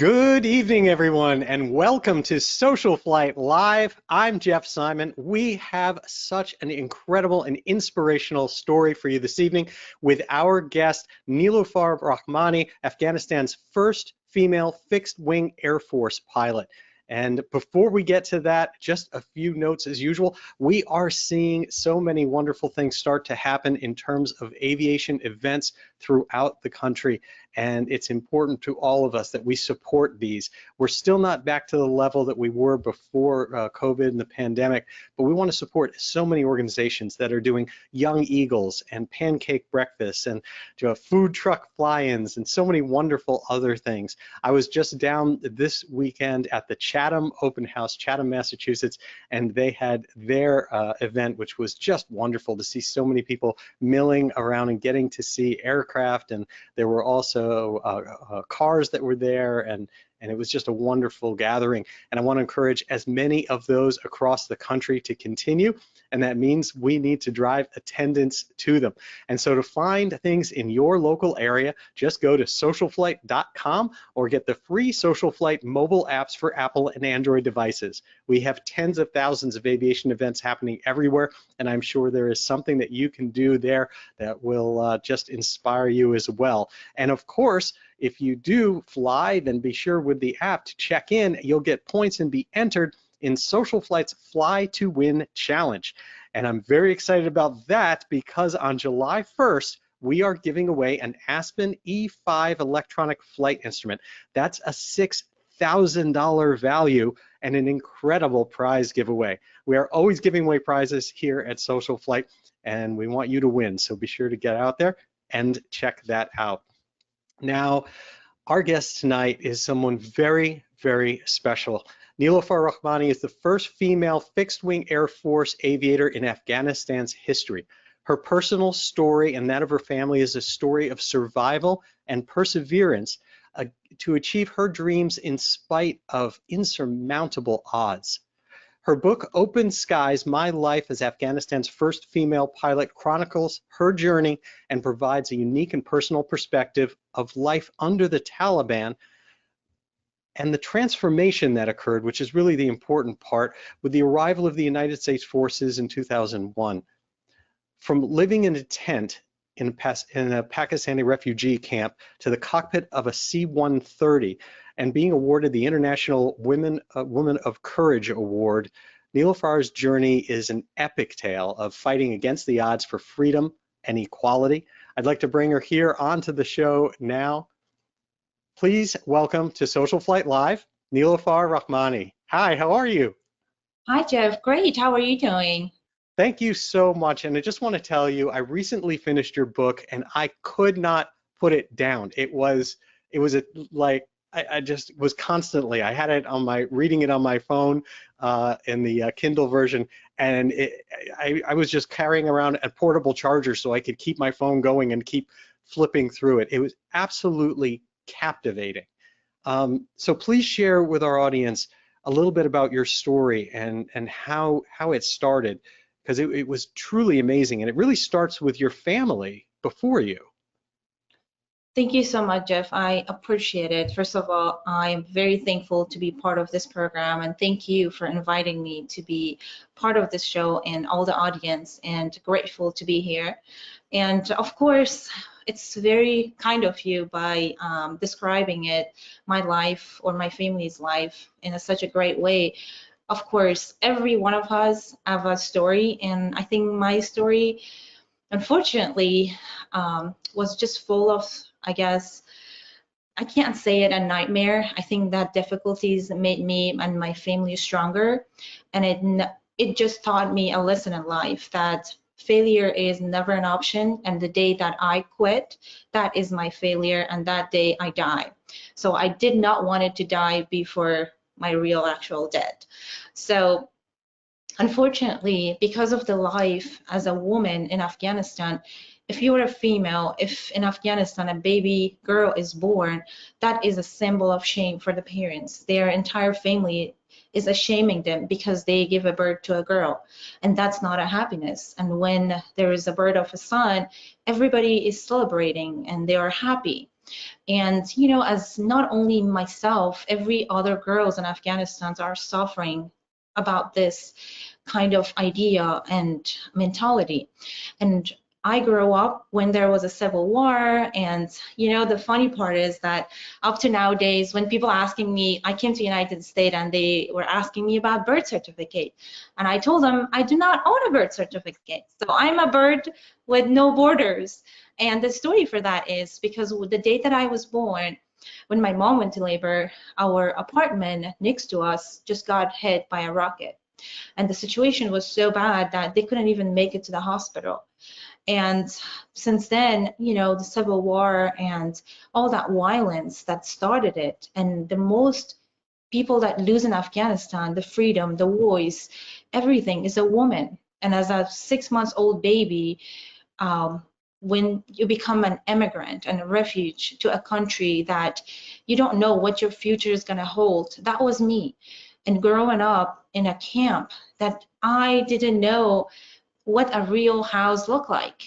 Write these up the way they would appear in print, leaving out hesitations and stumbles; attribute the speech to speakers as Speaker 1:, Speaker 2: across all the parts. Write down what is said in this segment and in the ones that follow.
Speaker 1: Good evening, everyone, and welcome to SocialFlight Live. I'm Jeff Simon. We have such an incredible and inspirational story for you this evening with our guest, Niloofar Rahmani, Afghanistan's first female fixed-wing Air Force pilot. And before we get to that, just a few notes as usual. We are seeing so many wonderful things start to happen in terms of aviation events throughout the country. And it's important to all of us that we support these. We're still not back to the level that we were before COVID and the pandemic, but we want to support so many organizations that are doing Young Eagles and pancake breakfasts and food truck fly-ins and so many wonderful other things. I was just down this weekend at the Chatham Open House, Chatham, Massachusetts, and they had their event, which was just wonderful to see so many people milling around and getting to see aircraft. And there were also cars that were there, and it was just a wonderful gathering. And I want to encourage as many of those across the country to continue, and that means we need to drive attendance to them. And so to find things in your local area, just go to socialflight.com or get the free SocialFlight mobile apps for Apple and Android devices. We have tens of thousands of aviation events happening everywhere, and I'm sure there is something that you can do there that will just inspire you as well. And of course, if you do fly, then be sure with the app to check in. You'll get points and be entered in SocialFlight's Fly to Win Challenge. And I'm very excited about that because on July 1st, we are giving away an Aspen E5 electronic flight instrument. That's a $6,000 value and an incredible prize giveaway. We are always giving away prizes here at SocialFlight, and we want you to win. So be sure to get out there and check that out. Now, our guest tonight is someone very, very special. Niloofar Rahmani is the first female fixed-wing Air Force aviator in Afghanistan's history. Her personal story and that of her family is a story of survival and perseverance to achieve her dreams in spite of insurmountable odds. Her book, Open Skies, My Life as Afghanistan's First Female Pilot, chronicles her journey and provides a unique and personal perspective of life under the Taliban and the transformation that occurred, which is really the important part, with the arrival of the United States forces in 2001. From living in a tent in a Pakistani refugee camp to the cockpit of a C-130 and being awarded the International Woman of Courage Award, Niloofar's journey is an epic tale of fighting against the odds for freedom and equality. I'd like to bring her here onto the show now. Please welcome to SocialFlight Live, Niloofar Rahmani. Hi, how are you?
Speaker 2: Hi, Jeff. Great. How are you doing?
Speaker 1: Thank you so much. And I just want to tell you, I recently finished your book and I could not put it down. I just was constantly, I had it on reading it on my phone in the Kindle version, and I was just carrying around a portable charger so I could keep my phone going and keep flipping through it. It was absolutely captivating. So please share with our audience a little bit about your story and how it started, because it was truly amazing, and it really starts with your family before you.
Speaker 2: Thank you so much, Jeff. I appreciate it. First of all, I'm very thankful to be part of this program, and thank you for inviting me to be part of this show and all the audience, and grateful to be here. And of course, it's very kind of you by describing my life or my family's life in such a great way. Of course, every one of us have a story, and I think my story, unfortunately, was just full of, I guess, I can't say it a nightmare. I think that difficulties made me and my family stronger, and it just taught me a lesson in life that failure is never an option, and the day that I quit, that is my failure, and that day I die. So I did not want it to die before my real actual death. So unfortunately, because of the life as a woman in Afghanistan, if you are a female, if in Afghanistan a baby girl is born, that is a symbol of shame for the parents. Their entire family is shaming them because they give a birth to a girl, and that's not a happiness. And when there is a birth of a son, everybody is celebrating and they are happy. And, you know, as not only myself, every other girls in Afghanistan are suffering about this kind of idea and mentality. And I grew up when there was a civil war, and you know the funny part is that up to nowadays, when people asking me, I came to United States and they were asking me about birth certificate, and I told them I do not own a birth certificate, so I'm a bird with no borders. And the story for that is because the day that I was born, when my mom went to labor, our apartment next to us just got hit by a rocket. And the situation was so bad that they couldn't even make it to the hospital. And since then, you know, the civil war and all that violence that started it, and the most people that lose in Afghanistan, the freedom, the voice, everything is a woman. And as a 6 months old baby, when you become an immigrant and a refuge to a country that you don't know what your future is going to hold, that was me. And growing up in a camp that I didn't know what a real house looked like.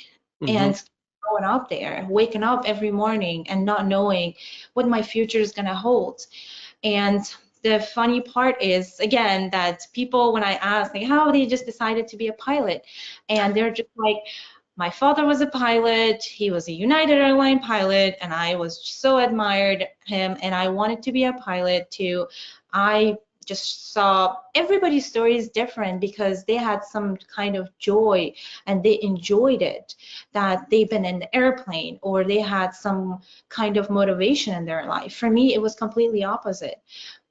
Speaker 2: And growing up there, waking up every morning and not knowing what my future is going to hold. And the funny part is, again, that people, when I ask, like, how they just decided to be a pilot, and they're just like, my father was a pilot, he was a United Airlines pilot, and I was so admired him, and I wanted to be a pilot too. I just saw everybody's story is different because they had some kind of joy and they enjoyed it, that they've been in the airplane or they had some kind of motivation in their life. For me, it was completely opposite,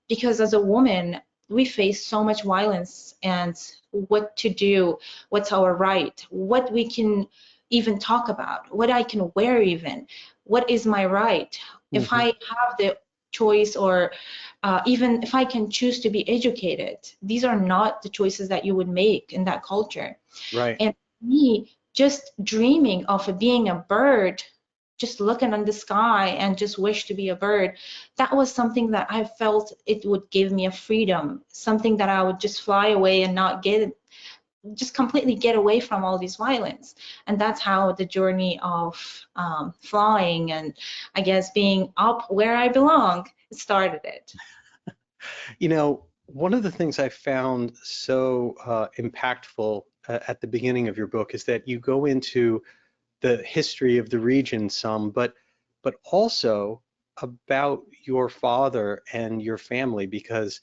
Speaker 2: because as a woman, we face so much violence and what to do, what's our right, what we can even talk about, what I can wear even, what is my right. If I have the choice, or even if I can choose to be educated, these are not the choices that you would make in that culture.
Speaker 1: Right.
Speaker 2: And me, just dreaming of being a bird, just looking on the sky and just wish to be a bird, that was something that I felt it would give me a freedom, something that I would just fly away and not just completely get away from all these violence. And that's how the journey of flying and I guess being up where I belong started it.
Speaker 1: You know, one of the things I found so impactful at the beginning of your book is that you go into the history of the region some, but also about your father and your family, because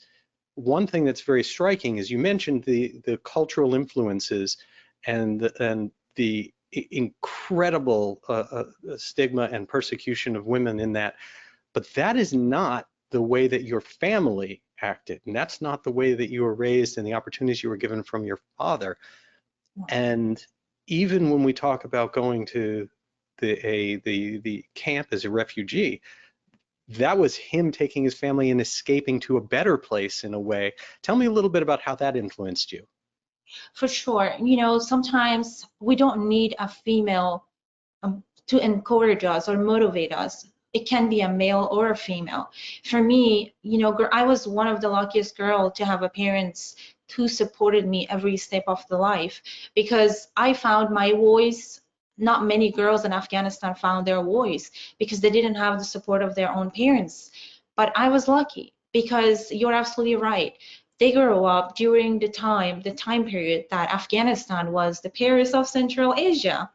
Speaker 1: one thing that's very striking is you mentioned the cultural influences and the incredible stigma and persecution of women in that, but that is not the way that your family acted, and that's not the way that you were raised and the opportunities you were given from your father. And even when we talk about going to the camp as a refugee, that was him taking his family and escaping to a better place in a way. Tell me a little bit about how that influenced you.
Speaker 2: For sure. You know, sometimes we don't need a female to encourage us or motivate us. It can be a male or a female. For me, you know, I was one of the luckiest girls to have a parents who supported me every step of the life, because I found my voice. Not many girls in Afghanistan found their voice because they didn't have the support of their own parents. But I was lucky, because you're absolutely right. They grew up during the time period that Afghanistan was the Paris of Central Asia,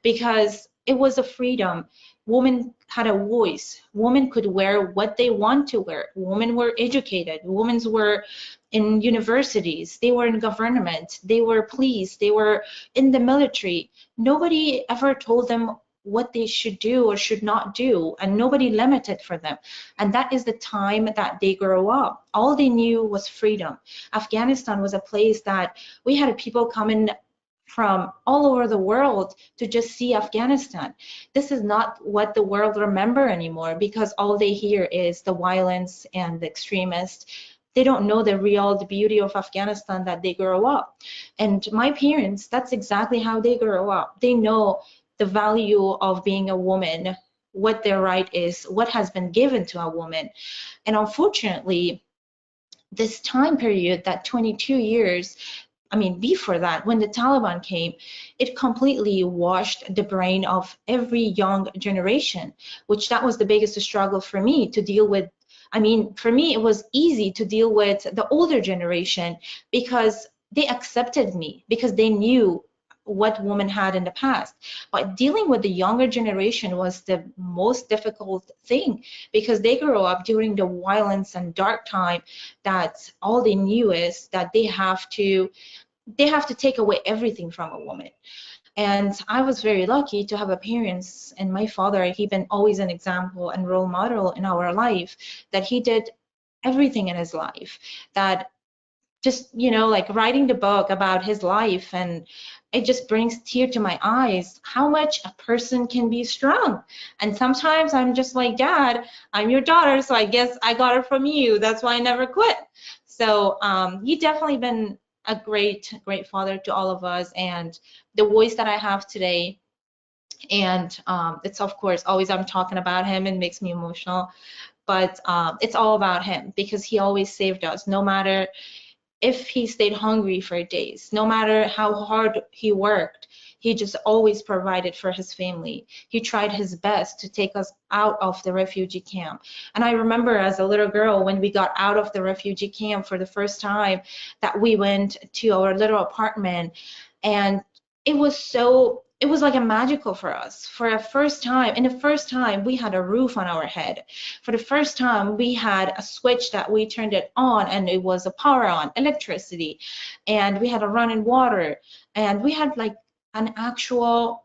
Speaker 2: because it was a freedom. Women had a voice. Women could wear what they want to wear. Women were educated. Women were in universities. They were in government. They were police. They were in the military. Nobody ever told them what they should do or should not do, and nobody limited for them. And that is the time that they grow up. All they knew was freedom. Afghanistan was a place that we had people coming from all over the world to just see Afghanistan. This is not what the world remember anymore, because all they hear is the violence and the extremists. They don't know the beauty of Afghanistan that they grow up. And my parents, that's exactly how they grow up. They know the value of being a woman, what their right is, what has been given to a woman. And unfortunately, this time period, that 22 years, before that, when the Taliban came, it completely washed the brain of every young generation, which that was the biggest struggle for me to deal with. For me, it was easy to deal with the older generation because they accepted me, because they knew what women had in the past. But dealing with the younger generation was the most difficult thing, because they grew up during the violence and dark time, that all they knew is that they have to take away everything from a woman. And I was very lucky to have a parents, and my father, he been always an example and role model in our life, that he did everything in his life, that just, like writing the book about his life, and it just brings tear to my eyes how much a person can be strong. And sometimes I'm just like, Dad, I'm your daughter, so I guess I got it from you. That's why I never quit. So you definitely been a great father to all of us, and the voice that I have today. And it's, of course, always I'm talking about him, and makes me emotional, but it's all about him, because he always saved us, no matter if he stayed hungry for days, no matter how hard he worked. He just always provided for his family. He tried his best to take us out of the refugee camp. And I remember as a little girl, when we got out of the refugee camp for the first time, that we went to our little apartment, and it was like a magical for us. For a first time, in the first time, we had a roof on our head. For the first time, we had a switch that we turned it on, and it was a power on, electricity. And we had a running water, and we had like an actual,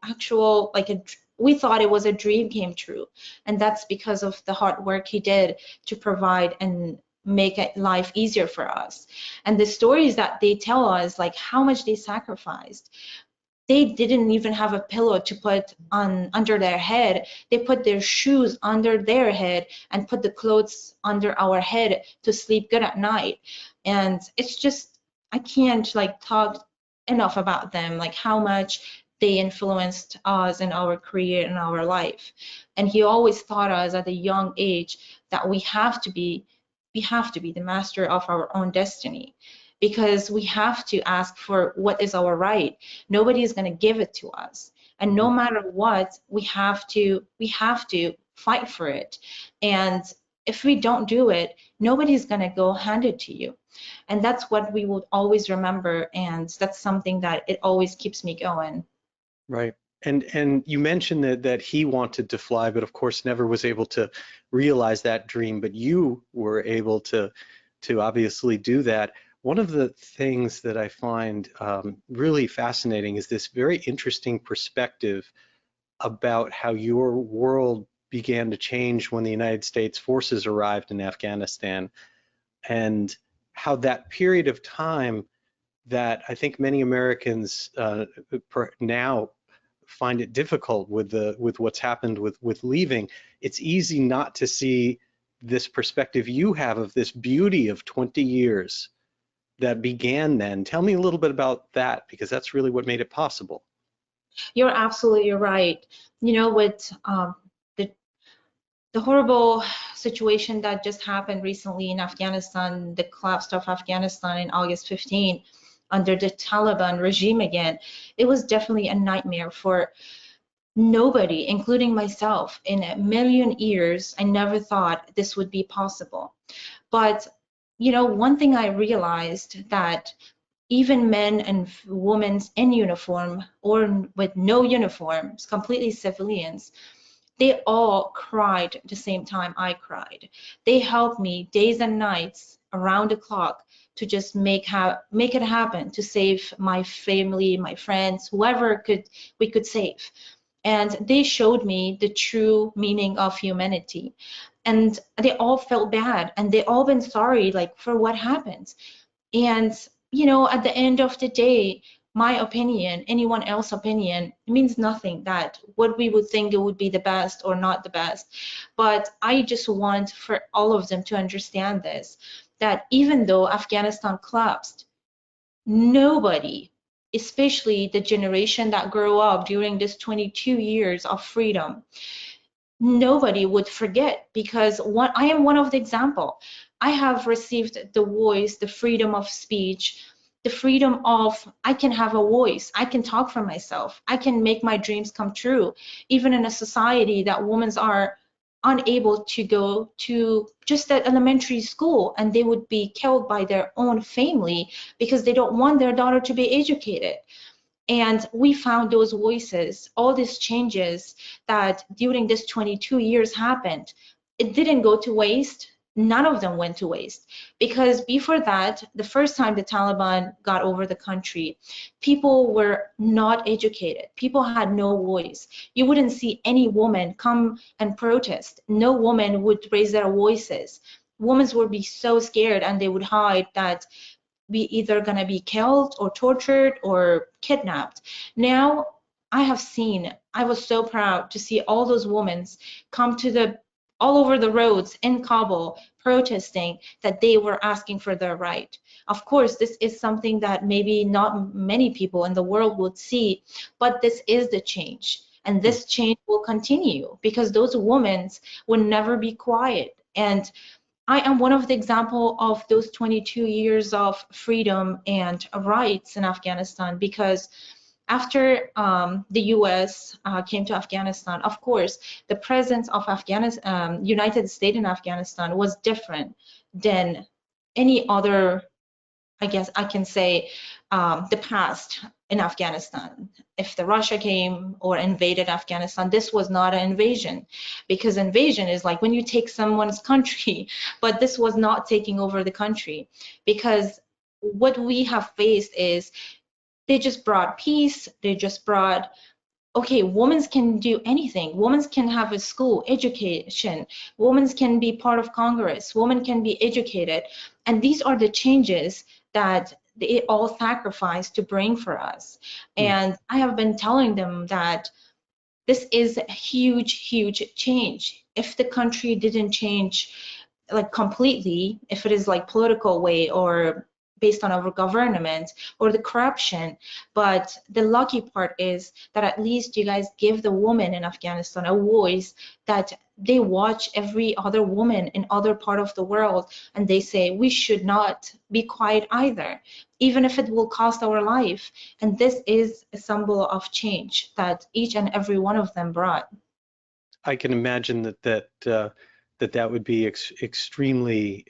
Speaker 2: like we thought it was a dream came true. And that's because of the hard work he did to provide and make life easier for us. And the stories that they tell us, like how much they sacrificed. They didn't even have a pillow to put on under their head. They put their shoes under their head and put the clothes under our head to sleep good at night. And it's just, I can't like talk enough about them, like how much they influenced us in our career and our life. And he always taught us at a young age that we have to be the master of our own destiny, because we have to ask for what is our right. Nobody is going to give it to us, and no matter what, we have to fight for it. And if we don't do it, nobody's going to go hand it to you. And that's what we will always remember, and that's something that it always keeps me going.
Speaker 1: Right. And you mentioned that he wanted to fly, but of course never was able to realize that dream, but you were able to obviously do that. One of the things that I find really fascinating is this very interesting perspective about how your world began to change when the United States forces arrived in Afghanistan, and how that period of time that I think many Americans now find it difficult with what's happened with leaving. It's easy not to see this perspective you have of this beauty of 20 years that began then. Tell me a little bit about that, because that's really what made it possible.
Speaker 2: You're absolutely right. With the horrible situation that just happened recently in Afghanistan, the collapse of Afghanistan in August 15, under the Taliban regime again, it was definitely a nightmare for nobody, including myself. In a million years, I never thought this would be possible. But, one thing I realized, that even men and women in uniform or with no uniforms, completely civilians, they all cried at the same time I cried. They helped me days and nights around the clock to just make it happen, to save my family, my friends, whoever we could save. And they showed me the true meaning of humanity. And they all felt bad, and they all been sorry, like, for what happened. And at the end of the day, my opinion, anyone else's opinion, means nothing. That what we would think it would be the best or not the best. But I just want for all of them to understand this, that even though Afghanistan collapsed, nobody, especially the generation that grew up during this 22 years of freedom, nobody would forget, because I am one of the example. I have received the voice, the freedom of speech, the freedom of I can have a voice, I can talk for myself, I can make my dreams come true, even in a society that women are unable to go to just at elementary school, and they would be killed by their own family because they don't want their daughter to be educated. And we found those voices, all these changes that during this 22 years happened. It didn't go to waste. None of them went to waste, because before that, the first time the Taliban got over the country, people were not educated. People had no voice. You wouldn't see any woman come and protest. No woman would raise their voices. Women would be so scared, and they would hide that we either gonna be killed or tortured or kidnapped. Now I have seen, I was so proud to see all those women come to the all over the roads in Kabul protesting that they were asking for their right. Of course, this is something that maybe not many people in the world would see, but this is the change. And this change will continue because those women will never be quiet. And I am one of the example of those 22 years of freedom and rights in Afghanistan, because after the US came to Afghanistan, of course, the presence of Afghanistan, United States in Afghanistan was different than any other, I guess I can say, the past in Afghanistan. If the Russia came or invaded Afghanistan, this was not an invasion, because invasion is like when you take someone's country, but this was not taking over the country, because what we have faced is they just brought peace, they just brought, okay, women can do anything. Women can have a school, education. Women can be part of Congress. Women can be educated. And these are the changes that they all sacrificed to bring for us. And I have been telling them that this is a huge, huge change. If the country didn't change like completely, if it is like political way or based on our government or the corruption, but the lucky part is that at least you guys give the woman in Afghanistan a voice, that they watch every other woman in other part of the world and they say we should not be quiet either, even if it will cost our life. And this is a symbol of change that each and every one of them brought.
Speaker 1: I can imagine that would be extremely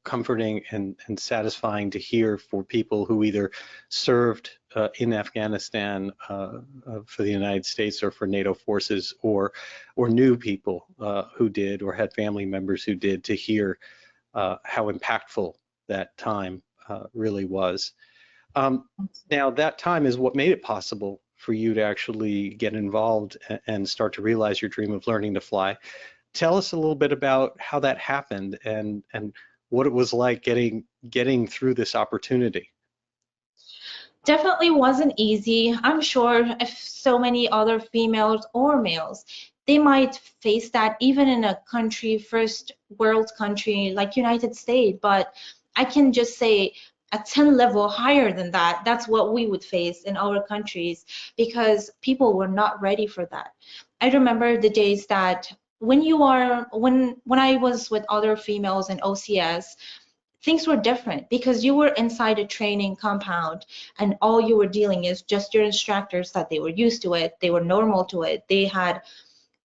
Speaker 1: comforting and satisfying to hear for people who either served in Afghanistan for the United States or for NATO forces, or knew people who did, or had family members who did, to hear how impactful that time really was. Now, that time is what made it possible for you to actually get involved and start to realize your dream of learning to fly. Tell us a little bit about how that happened and what it was like getting through this opportunity.
Speaker 2: Definitely wasn't easy. I'm sure if so many other females or males, they might face that even in a country, first world country like United States, but I can just say a 10 level higher than that, that's what we would face in our countries, because people were not ready for that. I remember the days that when I was with other females in OCS, things were different because you were inside a training compound and all you were dealing is just your instructors, that they were used to it, they were normal to it, they had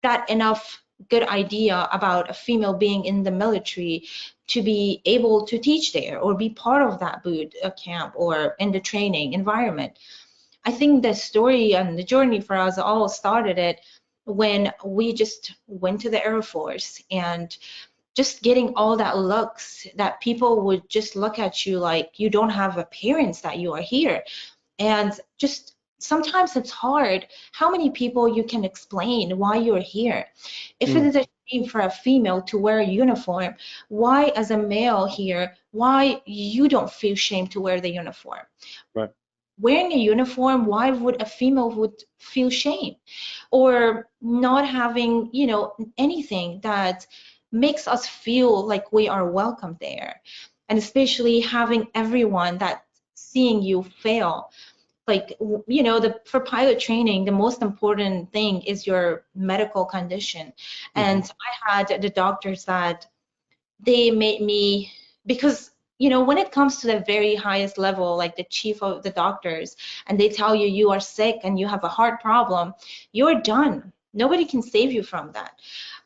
Speaker 2: that enough good idea about a female being in the military to be able to teach there or be part of that boot camp or in the training environment. I think the story and the journey for us all started it when we just went to the Air Force, and just getting all that looks that people would just look at you like you don't have appearance that you are here. And just sometimes it's hard how many people you can explain why you're here. If it is a shame for a female to wear a uniform, why as a male here, why you don't feel shame to wear the uniform?
Speaker 1: Right.
Speaker 2: Wearing a uniform, why would a female would feel shame? Or not having, anything that makes us feel like we are welcome there. And especially having everyone that seeing you fail. Like, for pilot training, the most important thing is your medical condition. And I had the doctors that they made me, because you know, when it comes to the very highest level, like the chief of the doctors, and they tell you you are sick and you have a heart problem, you're done. Nobody can save you from that.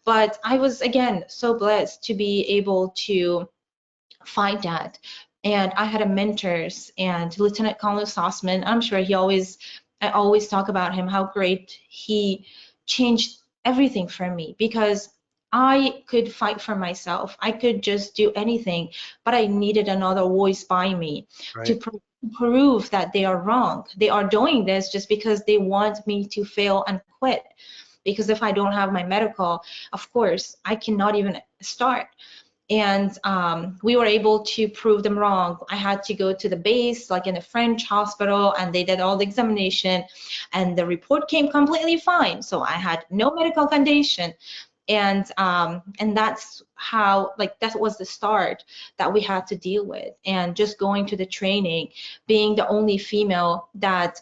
Speaker 2: But I was, again, so blessed to be able to fight that. And I had a mentors, and Lieutenant Colonel Sossman, I'm sure I always talk about him, how great he changed everything for me, because I could fight for myself. I could just do anything, but I needed another voice by me to
Speaker 1: Right.
Speaker 2: prove that they are wrong. They are doing this just because they want me to fail and quit. Because if I don't have my medical, of course, I cannot even start. And we were able to prove them wrong. I had to go to the base, like in a French hospital, and they did all the examination, and the report came completely fine. So I had no medical condition, and that's how, like, that was the start that we had to deal with. And just going to the training, being the only female that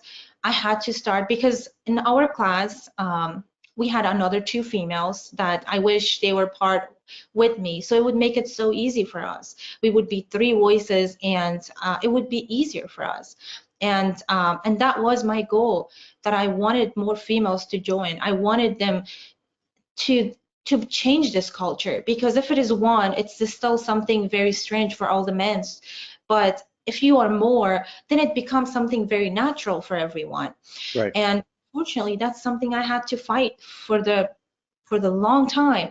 Speaker 2: I had to start, because in our class we had another 2 females that I wish they were part with me, so it would make it so easy for us. We would be 3 voices, and it would be easier for us. And that was my goal, that I wanted more females to join. I wanted them to change this culture, because if it is one, it's still something very strange for all the men. But if you are more, then it becomes something very natural for everyone.
Speaker 1: Right.
Speaker 2: And fortunately, that's something I had to fight for the long time.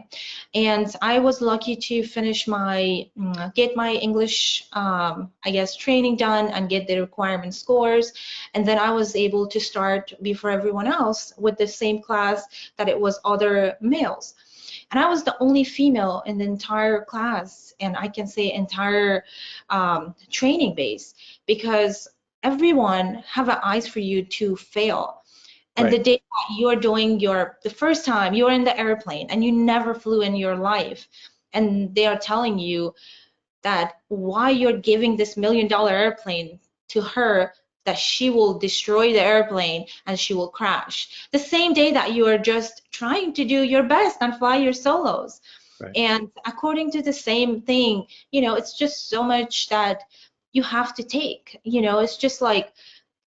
Speaker 2: And I was lucky to finish my get my English I guess training done and get the requirement scores, and then I was able to start before everyone else with the same class that it was other males. And I was the only female in the entire class, and I can say entire training base, because everyone have eyes for you to fail. And
Speaker 1: Right.
Speaker 2: the day that you're doing the first time you're in the airplane and you never flew in your life, and they are telling you that why you're giving this $1 million airplane to her, that she will destroy the airplane and she will crash. The same day that you are just trying to do your best and fly your solos.
Speaker 1: Right.
Speaker 2: And according to the same thing, you know, it's just so much that you have to take. You know, it's just like,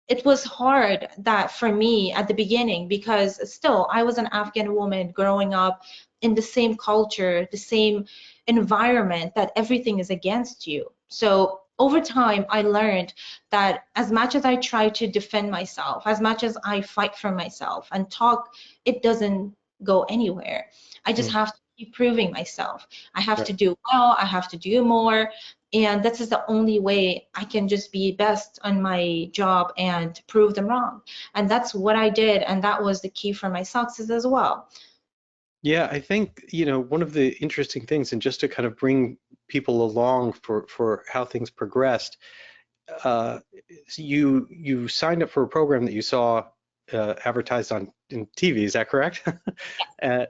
Speaker 2: it was hard that for me at the beginning, because still I was an Afghan woman growing up in the same culture, the same environment, that everything is against you. So over time, I learned that as much as I try to defend myself, as much as I fight for myself and talk, it doesn't go anywhere. I just
Speaker 1: Mm.
Speaker 2: have to keep proving myself. I have
Speaker 1: Right.
Speaker 2: to do well, I have to do more, and this is the only way I can just be best on my job and prove them wrong. And that's what I did, and that was the key for my success as well.
Speaker 1: Yeah, I think, one of the interesting things, and just to kind of bring people along for how things progressed, uh, you signed up for a program that you saw advertised on in TV. Is that correct?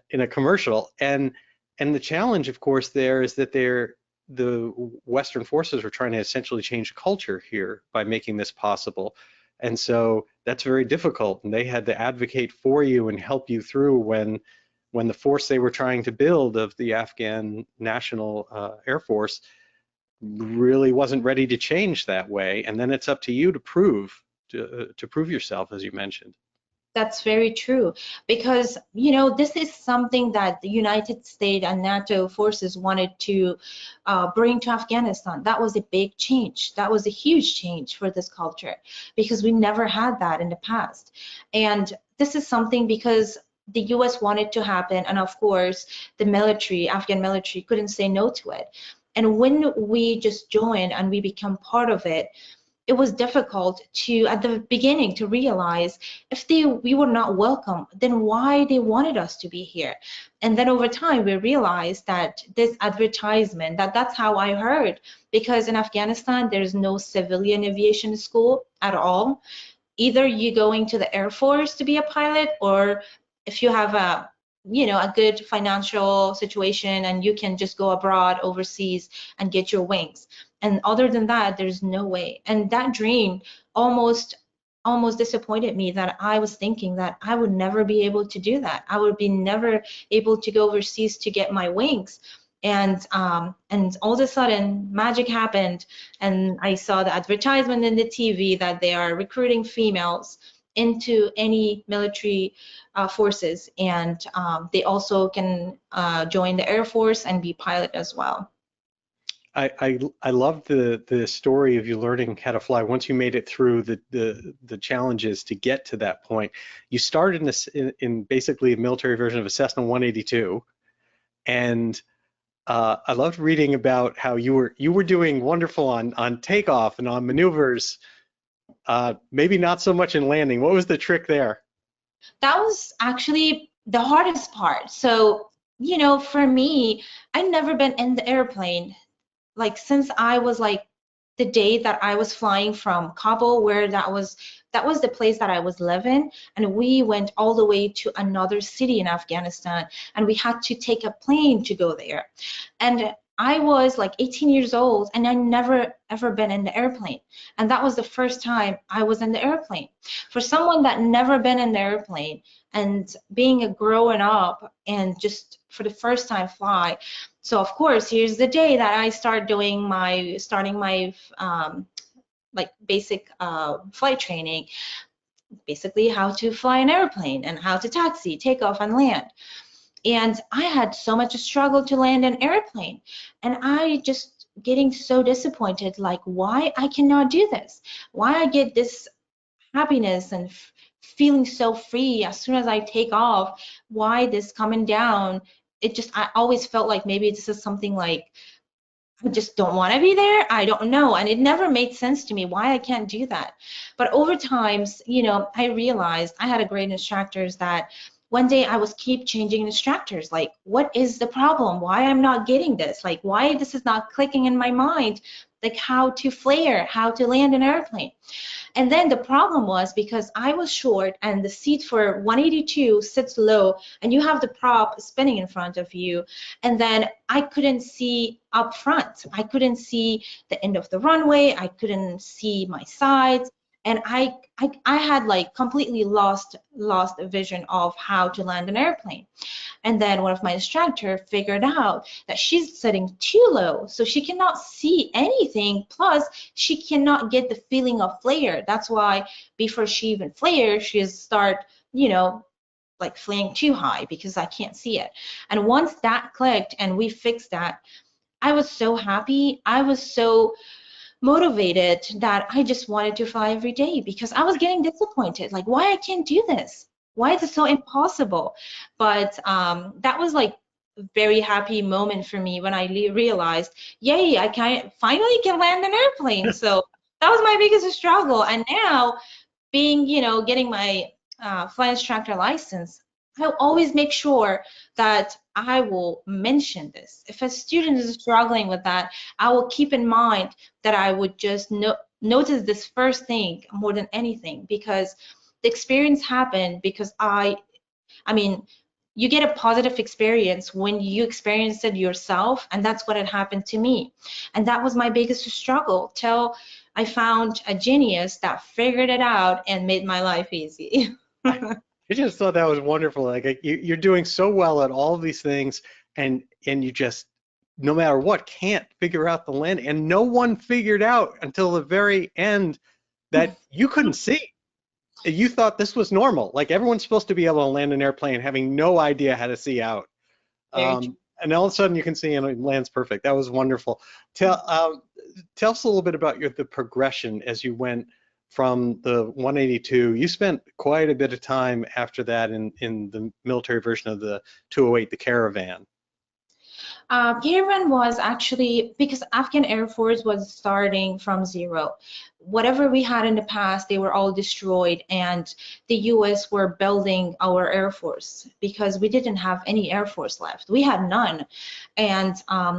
Speaker 1: In a commercial, and the challenge, of course, there is that the Western forces are trying to essentially change culture here by making this possible, and so that's very difficult. And they had to advocate for you and help you through when the force they were trying to build of the Afghan National Air Force really wasn't ready to change that way. And then it's up to you to prove yourself, as you mentioned.
Speaker 2: That's very true, because you know, this is something that the United States and NATO forces wanted to bring to Afghanistan. That was a big change. That was a huge change for this culture, because we never had that in the past. And this is something because the US wanted to happen, and of course the military, Afghan military, couldn't say no to it. And when we just joined and we become part of it, it was difficult to at the beginning to realize if we were not welcome, then why they wanted us to be here. And then over time we realized that this advertisement, that's how I heard, because in Afghanistan there's no civilian aviation school at all. Either you going to the Air Force to be a pilot, or if you have a, you know, a good financial situation and you can just go abroad overseas and get your wings. And other than that, there's no way. And that dream almost disappointed me, that I was thinking that I would never be able to do that. I would be never able to go overseas to get my wings. And all of a sudden, magic happened, and I saw the advertisement in the TV that they are recruiting females into any military forces, and they also can join the Air Force and be pilot as well.
Speaker 1: I love the story of you learning how to fly. Once you made it through the challenges to get to that point, you started in basically a military version of a Cessna 182, and I loved reading about how you were doing wonderful on takeoff and on maneuvers. Maybe not so much in landing. What was the trick there?
Speaker 2: That was actually the hardest part. So, you know, for me, I've never been in the airplane. Like since I was like the day that I was flying from Kabul, where that was the place that I was living, and we went all the way to another city in Afghanistan, and we had to take a plane to go there. And I was like 18 years old, and I never ever been in the airplane, and that was the first time I was in the airplane. For someone that never been in the airplane and being a growing up and just for the first time fly. So of course, here's the day that I starting my like basic flight training, basically how to fly an airplane and how to taxi, take off and land. And I had so much struggle to land an airplane, and I just getting so disappointed, like why I cannot do this, why I get this happiness and feeling so free as soon as I take off, why this coming down. It just, I always felt like maybe this is something like I just don't want to be there. I don't know. And it never made sense to me why I can't do that. But over times, you know, I realized I had a great instructors that one day I was keep changing instructors. Like, what is the problem? Why I'm not getting this? Like, why this is not clicking in my mind? Like how to flare, how to land an airplane. And then the problem was because I was short and the seat for 182 sits low and you have the prop spinning in front of you. And then I couldn't see up front. I couldn't see the end of the runway. I couldn't see my sides. And I had like completely lost a vision of how to land an airplane. And then one of my instructor figured out that she's sitting too low, so she cannot see anything. Plus, she cannot get the feeling of flare. That's why before she even flares, she start, you know, like flying too high because I can't see it. And once that clicked and we fixed that, I was so happy. I was so motivated that I just wanted to fly every day because I was getting disappointed. Like, why I can't do this? Why is it so impossible? But that was like a very happy moment for me when I realized, yay, I can finally can land an airplane. So that was my biggest struggle. And now, being, you know, getting my flight instructor license, I'll always make sure that I will mention this. If a student is struggling with that, I will keep in mind that I would just notice this first thing more than anything, because the experience happened because I mean, you get a positive experience when you experience it yourself, and that's what had happened to me. And that was my biggest struggle till I found a genius that figured it out and made my life easy.
Speaker 1: I just thought that was wonderful. Like you're doing so well at all of these things, and you just, no matter what, can't figure out the land. And no one figured out until the very end that you couldn't see. You thought this was normal. Like everyone's supposed to be able to land an airplane having no idea how to see out.
Speaker 2: Very true.
Speaker 1: And all of a sudden you can see and it lands perfect. That was wonderful. Tell us a little bit about the progression as you went from the 182. You spent quite a bit of time after that in the military version of the 208, the Caravan.
Speaker 2: Caravan was actually because Afghan Air Force was starting from zero. Whatever we had in the past, they were all destroyed, and the US were building our Air Force because we didn't have any Air Force left. We had none. And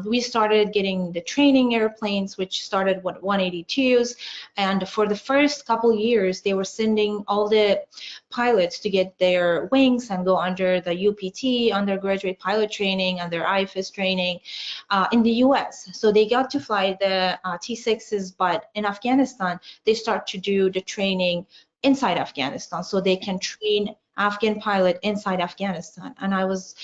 Speaker 2: we started getting the training airplanes, which started with 182s. And for the first couple years, they were sending all the pilots to get their wings and go under the UPT, undergraduate pilot training, and their IFS training in the US. So they got to fly the T6s, but in Afghanistan, they start to do the training inside Afghanistan so they can train Afghan pilot inside Afghanistan. And I was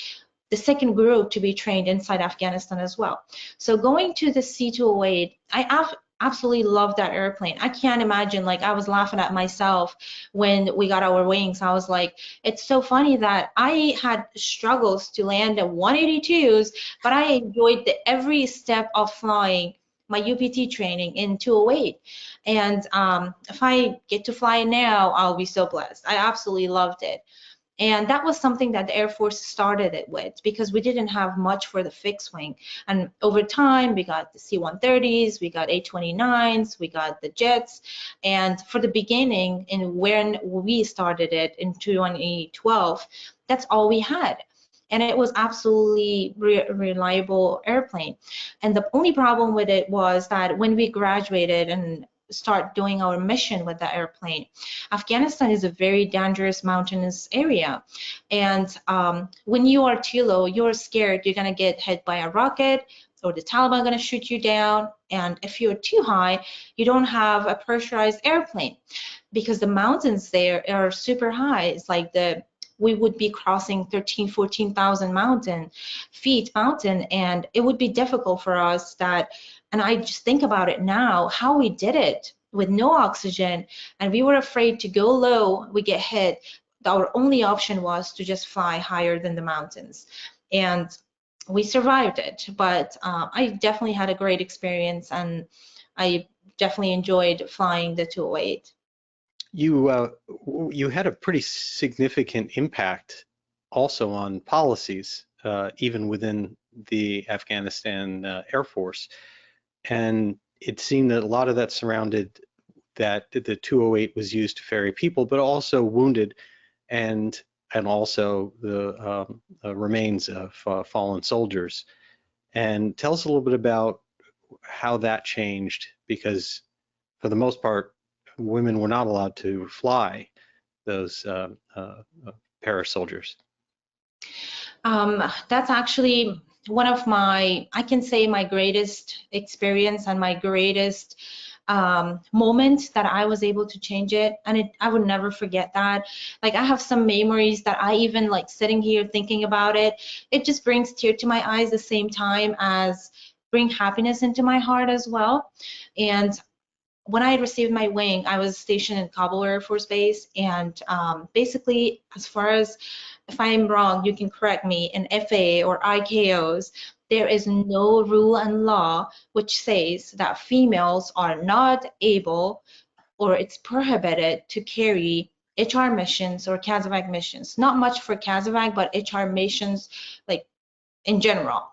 Speaker 2: the second group to be trained inside Afghanistan as well. So going to the C-208, I absolutely love that airplane. I can't imagine, like I was laughing at myself when we got our wings. I was like, it's so funny that I had struggles to land at 182s, but I enjoyed every step of flying my UPT training in 208. And if I get to fly now, I'll be so blessed. I absolutely loved it. And that was something that the Air Force started it with, because we didn't have much for the fixed wing. And over time, we got the C-130s, we got A-29s, we got the jets. And for the beginning, and when we started it in 2012, that's all we had. And it was absolutely reliable airplane. And the only problem with it was that when we graduated and start doing our mission with the airplane, Afghanistan is a very dangerous mountainous area, and when you are too low, you're scared you're going to get hit by a rocket or the Taliban going to shoot you down. And if you're too high, you don't have a pressurized airplane, because the mountains there are super high. It's like we would be crossing 14,000 feet mountain, and it would be difficult for us that. And I just think about it now, how we did it with no oxygen, and we were afraid to go low, we get hit. Our only option was to just fly higher than the mountains. And we survived it. But I definitely had a great experience, and I definitely enjoyed flying the 208.
Speaker 1: You had a pretty significant impact also on policies, even within the Afghanistan Air Force. And it seemed that a lot of that surrounded that the 208 was used to ferry people, but also wounded, and also the remains of fallen soldiers. And tell us a little bit about how that changed, because for the most part, women were not allowed to fly those parasoldiers.
Speaker 2: That's actually one of my, I can say, my greatest experience and my greatest moment that I was able to change it. And I would never forget that. Like, I have some memories that I even, like, sitting here thinking about it, it just brings tears to my eyes at the same time as bring happiness into my heart as well. And when I received my wing, I was stationed in Kabul Air Force Base, and basically, as far as, if I'm wrong, you can correct me, in FAA or ICAOs, there is no rule and law which says that females are not able, or it's prohibited to carry HR missions or CASEVAC missions. Not much for CASEVAC, but HR missions, like, in general.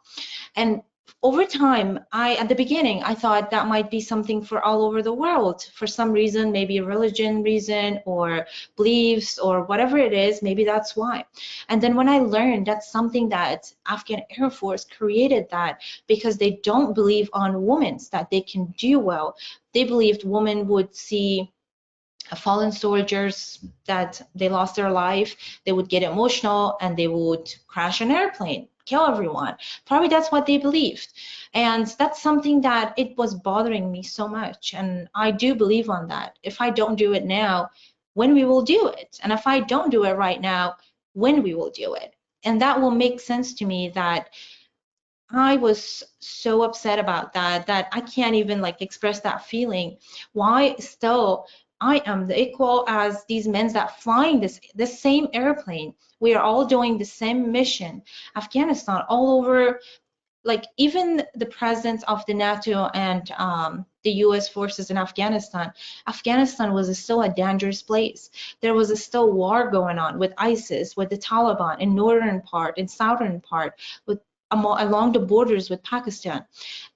Speaker 2: And over time, at the beginning, I thought that might be something for all over the world. For some reason, maybe a religion reason or beliefs or whatever it is, maybe that's why. And then when I learned that's something that Afghan Air Force created, that because they don't believe on women, that they can do well. They believed women would see fallen soldiers that they lost their life, they would get emotional and they would crash an airplane, kill everyone. Probably that's what they believed. And that's something that it was bothering me so much. And I do believe on that. If I don't do it now, when we will do it? And if I don't do it right now, when we will do it? And that will make sense to me. That I was so upset about that I can't even, like, express that feeling. Why still I am the equal as these men that flying this same airplane. We are all doing the same mission. Afghanistan, all over, like, even the presence of the NATO and the US forces in Afghanistan. Afghanistan was still a dangerous place. There was still war going on with ISIS, with the Taliban in northern part, in southern part, with along the borders with Pakistan.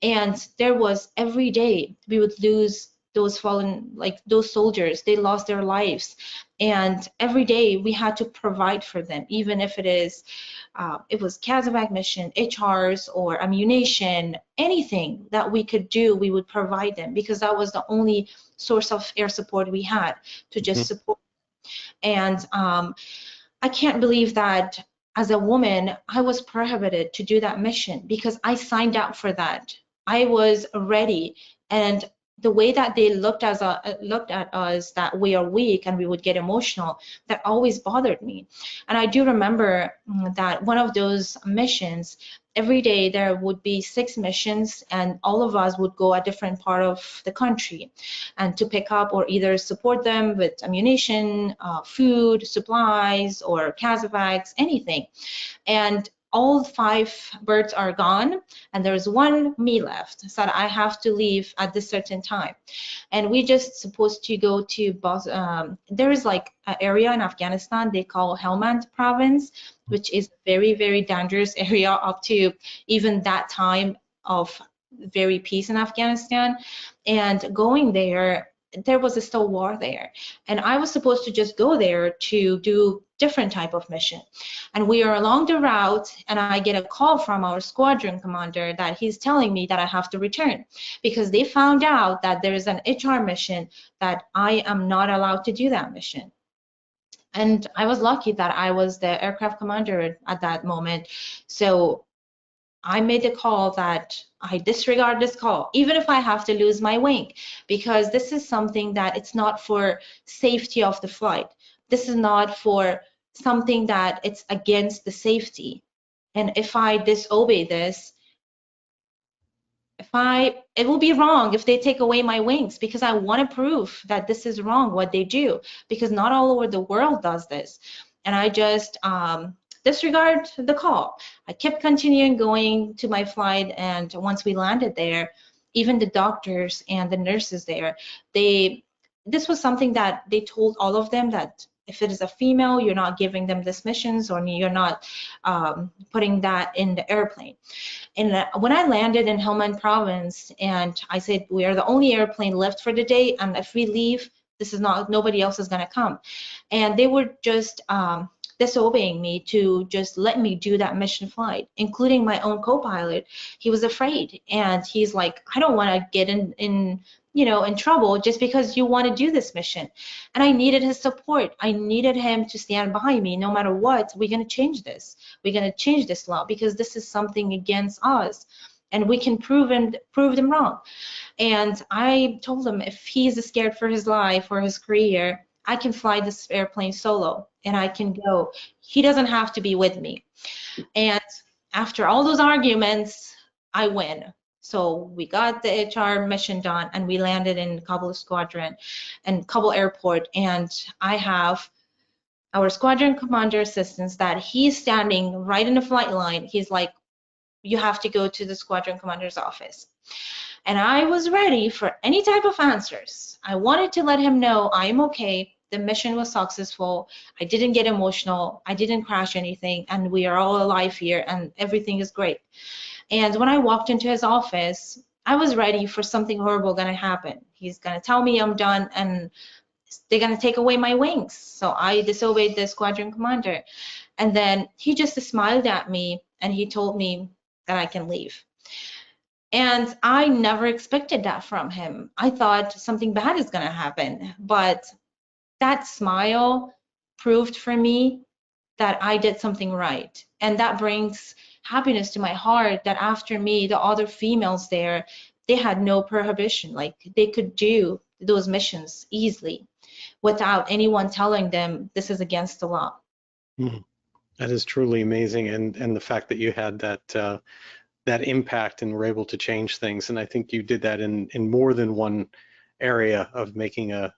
Speaker 2: And there was, every day we would lose those fallen, like, those soldiers. They lost their lives, and every day we had to provide for them, even if it was CASEVAC mission, HRs, or ammunition, anything that we could do, we would provide them, because that was the only source of air support we had to just support. And I can't believe that as a woman, I was prohibited to do that mission, because I signed up for that. I was ready, and the way that they looked at us, that we are weak and we would get emotional, that always bothered me. And I do remember that one of those missions, every day there would be 6 missions, and all of us would go a different part of the country and to pick up or either support them with ammunition, food, supplies, or casevacs, anything. And all 5 birds are gone, and there's 1 me left, so I have to leave at this certain time. And we just supposed to go to there is like an area in Afghanistan they call Helmand province, which is very, very dangerous area up to even that time of very peace in Afghanistan. And going there was still war there, and I was supposed to just go there to do different type of mission. And we are along the route, and I get a call from our squadron commander that he's telling me that I have to return because they found out that there is an HR mission that I am not allowed to do that mission. And I was lucky that I was the aircraft commander at that moment. So I made the call that I disregard this call, even if I have to lose my wing, because this is something that it's not for safety of the flight. This is not for something that it's against the safety. And if I disobey this, it will be wrong if they take away my wings, because I want to prove that this is wrong what they do, because not all over the world does this. And I just disregard the call. I kept continuing going to my flight, and once we landed there, even the doctors and the nurses there, this was something that they told all of them, that if it is a female, you're not giving them these missions, or you're not putting that in the airplane. And when I landed in Helmand province, and I said, we are the only airplane left for the day, and if we leave, nobody else is gonna come. And they were just disobeying me to just let me do that mission flight, including my own co-pilot. He was afraid, and he's like, I don't want to get in trouble just because you want to do this mission. And I needed his support. I needed him to stand by me no matter what. We're going to change this. We're going to change this law because this is something against us, and we can prove them wrong. And I told him if he's scared for his life or his career, I can fly this airplane solo and I can go. He doesn't have to be with me. And after all those arguments, I win. So we got the HR mission done, and we landed in Kabul Squadron and Kabul Airport. And I have our squadron commander assistance that he's standing right in the flight line. He's like, you have to go to the squadron commander's office. And I was ready for any type of answers. I wanted to let him know I am okay. The mission was successful. I didn't get emotional. I didn't crash anything, and we are all alive here, and everything is great. And when I walked into his office, I was ready for something horrible gonna happen. He's gonna tell me I'm done, and they're gonna take away my wings. So I disobeyed the squadron commander. And then he just smiled at me, and he told me that I can leave. And I never expected that from him. I thought something bad is gonna happen, but that smile proved for me that I did something right. And that brings happiness to my heart that after me, the other females there, they had no prohibition. Like, they could do those missions easily without anyone telling them this is against the law.
Speaker 1: That is truly amazing. And the fact that you had that impact and were able to change things. And I think you did that in more than one area of making a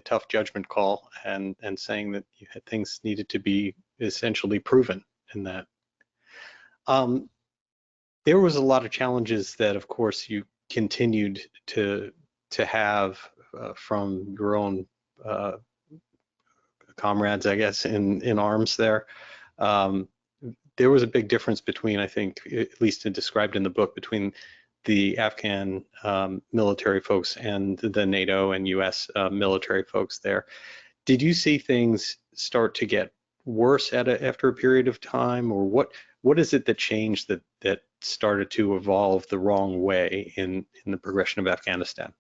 Speaker 1: tough judgment call and saying that you had things needed to be essentially proven in that. There was a lot of challenges that, of course, you continued to have from your own comrades, I guess, in arms there. There was a big difference between, I think, at least described in the book, between the Afghan military folks and the NATO and US military folks there. Did you see things start to get worse after a period of time, or what is it that changed that started to evolve the wrong way in the progression of Afghanistan?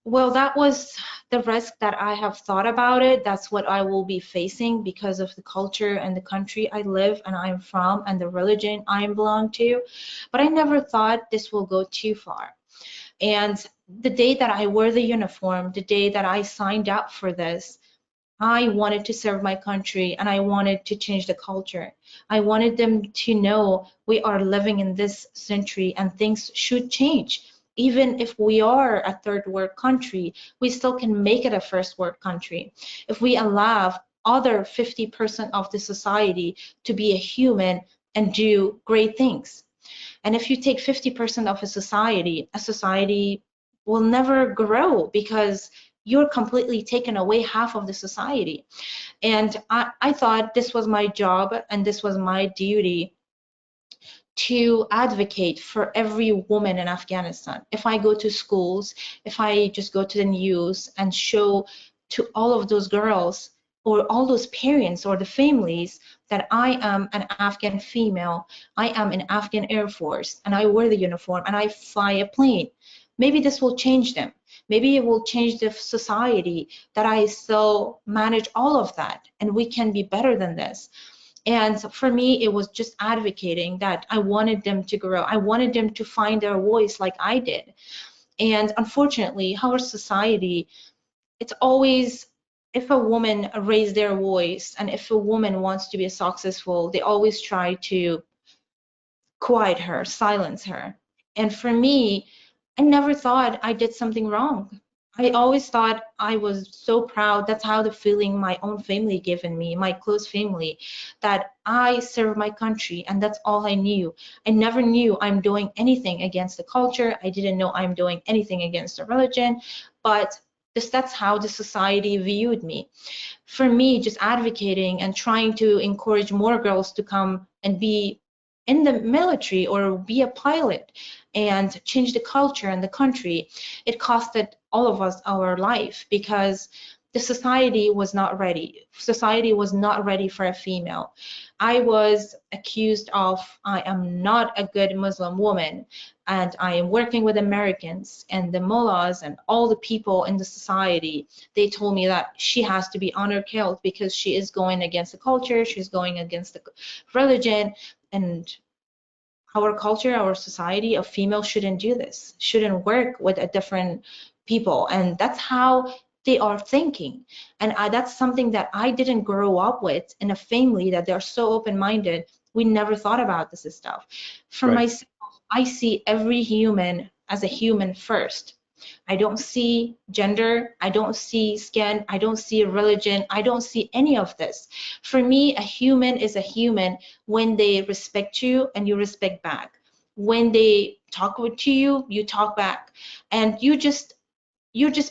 Speaker 2: Well, that was the risk that I have thought about it. That's what I will be facing because of the culture and the country I live and I'm from and the religion I belong to. But I never thought this will go too far. And the day that I wore the uniform, the day that I signed up for this, I wanted to serve my country and I wanted to change the culture. I wanted them to know we are living in this century and things should change. Even if we are a third world country, we still can make it a first world country. If we allow other 50% of the society to be a human and do great things. And if you take 50% of a society will never grow because you're completely taking away half of the society. And I thought this was my job and this was my duty to advocate for every woman in Afghanistan. If I go to schools, if I just go to the news and show to all of those girls or all those parents or the families that I am an Afghan female, I am in Afghan Air Force, and I wear the uniform and I fly a plane, maybe this will change them. Maybe it will change the society that I still manage all of that, and we can be better than this. And for me, it was just advocating that I wanted them to grow. I wanted them to find their voice like I did. And unfortunately, our society, it's always, if a woman raise their voice and if a woman wants to be successful, they always try to quiet her, silence her. And for me, I never thought I did something wrong. I always thought I was so proud. That's how the feeling my own family given me, my close family, that I serve my country, and that's all I knew. I never knew I'm doing anything against the culture. I didn't know I'm doing anything against the religion, but that's how the society viewed me. For me, just advocating and trying to encourage more girls to come and be in the military or be a pilot and change the culture and the country, it costed all of us our life because the society was not ready. Society was not ready for a female. I was accused of I am not a good Muslim woman and I am working with Americans, and the mullahs and all the people in the society, they told me that she has to be honor killed because she is going against the culture, she's going against the religion, and our culture, our society of females shouldn't do this, shouldn't work with a different people. And that's how they are thinking. And that's something that I didn't grow up with in a family that they're so open-minded. We never thought about this stuff. For myself, I see every human as a human first. I don't see gender, I don't see skin, I don't see religion, I don't see any of this. For me, a human is a human when they respect you and you respect back. When they talk to you, you talk back. And you're just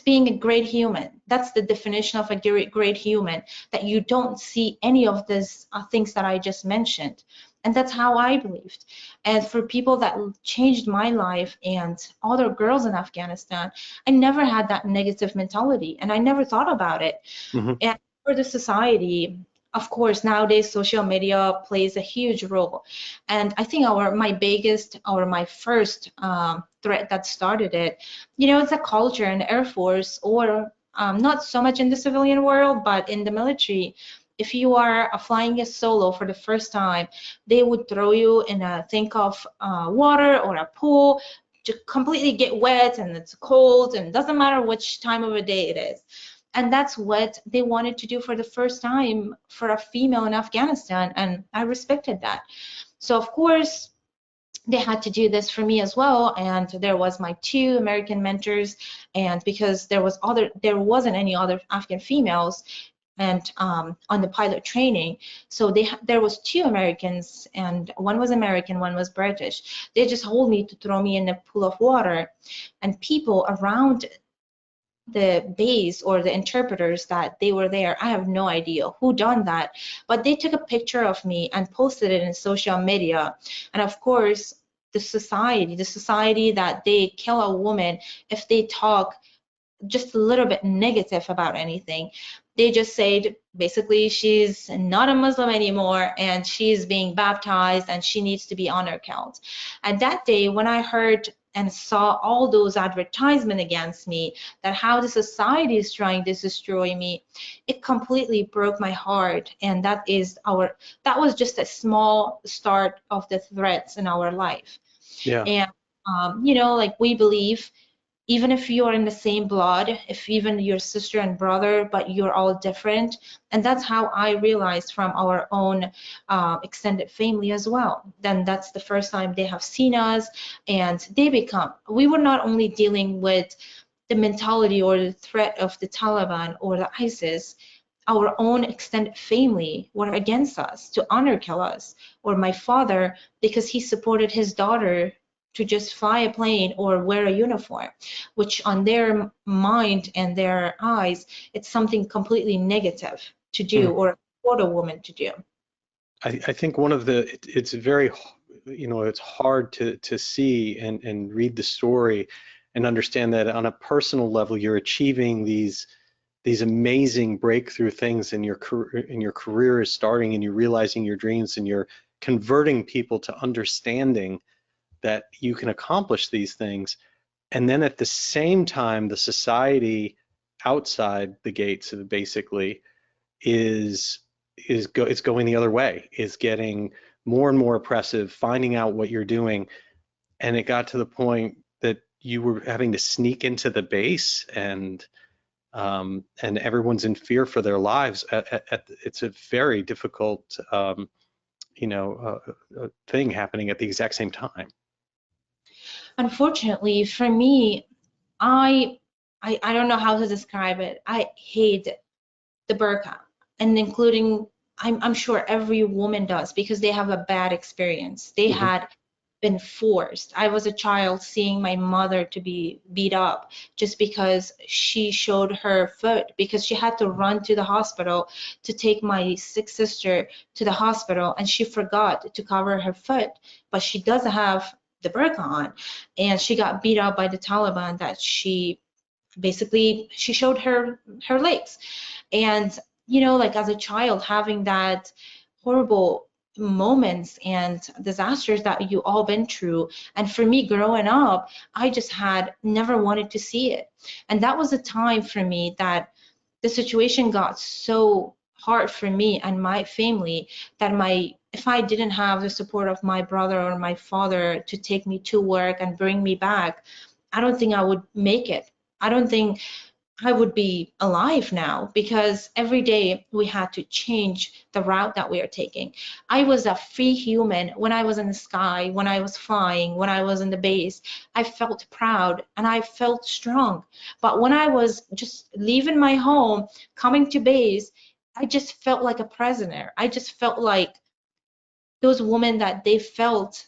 Speaker 2: being a great human. That's the definition of a great human, that you don't see any of these things that I just mentioned. And that's how I believed. And for people that changed my life and other girls in Afghanistan, I never had that negative mentality and I never thought about it. Mm-hmm. And for the society, of course, nowadays social media plays a huge role. And I think my first threat that started it, it's a culture in the Air Force, or not so much in the civilian world, but in the military. If you are flying a solo for the first time, they would throw you in a tank of water or a pool to completely get wet, and it's cold, and it doesn't matter which time of the day it is. And that's what they wanted to do for the first time for a female in Afghanistan, and I respected that. So of course, they had to do this for me as well, and there was my 2 American mentors, and because there wasn't any other Afghan females and on the pilot training, so there was 2 Americans, and one was American, one was British. They just told me to throw me in a pool of water, and people around the base or the interpreters that they were there, I have no idea who done that, but they took a picture of me and posted it in social media. And of course, the society that they kill a woman if they talk just a little bit negative about anything. They just said basically she's not a Muslim anymore and she's being baptized and she needs to be honor killed. And that day when I heard and saw all those advertisements against me, that how the society is trying to destroy me, it completely broke my heart. And that was just a small start of the threats in our life. Yeah. And like we believe even if you are in the same blood, if even your sister and brother, but you're all different. And that's how I realized from our own extended family as well. Then that's the first time they have seen us, and we were not only dealing with the mentality or the threat of the Taliban or the ISIS, our own extended family were against us to honor kill us. Or my father, because he supported his daughter to just fly a plane or wear a uniform, which on their mind and their eyes, it's something completely negative to do or for a woman to do.
Speaker 1: I think one of it's very, it's hard to see and read the story and understand that on a personal level, you're achieving these amazing breakthrough things in your career is starting, and you're realizing your dreams, and you're converting people to understanding that you can accomplish these things. And then at the same time, the society outside the gates basically is going the other way, is getting more and more oppressive, finding out what you're doing. And it got to the point that you were having to sneak into the base, and everyone's in fear for their lives. It's a very difficult, thing happening at the exact same time.
Speaker 2: Unfortunately, for me, I don't know how to describe it. I hate the burqa, and including, I'm sure every woman does, because they have a bad experience. They had been forced. I was a child seeing my mother to be beat up just because she showed her foot, because she had to run to the hospital to take my sick sister to the hospital, and she forgot to cover her foot, but she doesn't have the burqa on, and she got beat up by the Taliban that she showed her legs. And like as a child, having that horrible moments and disasters that you all been through, and for me growing up, I just had never wanted to see it. And that was a time for me that the situation got so hard for me and my family that if I didn't have the support of my brother or my father to take me to work and bring me back, I don't think I would make it. I don't think I would be alive now, because every day we had to change the route that we are taking. I was a free human when I was in the sky, when I was flying, when I was in the base. I felt proud and I felt strong. But when I was just leaving my home, coming to base, I just felt like a prisoner. I just felt like those women that they felt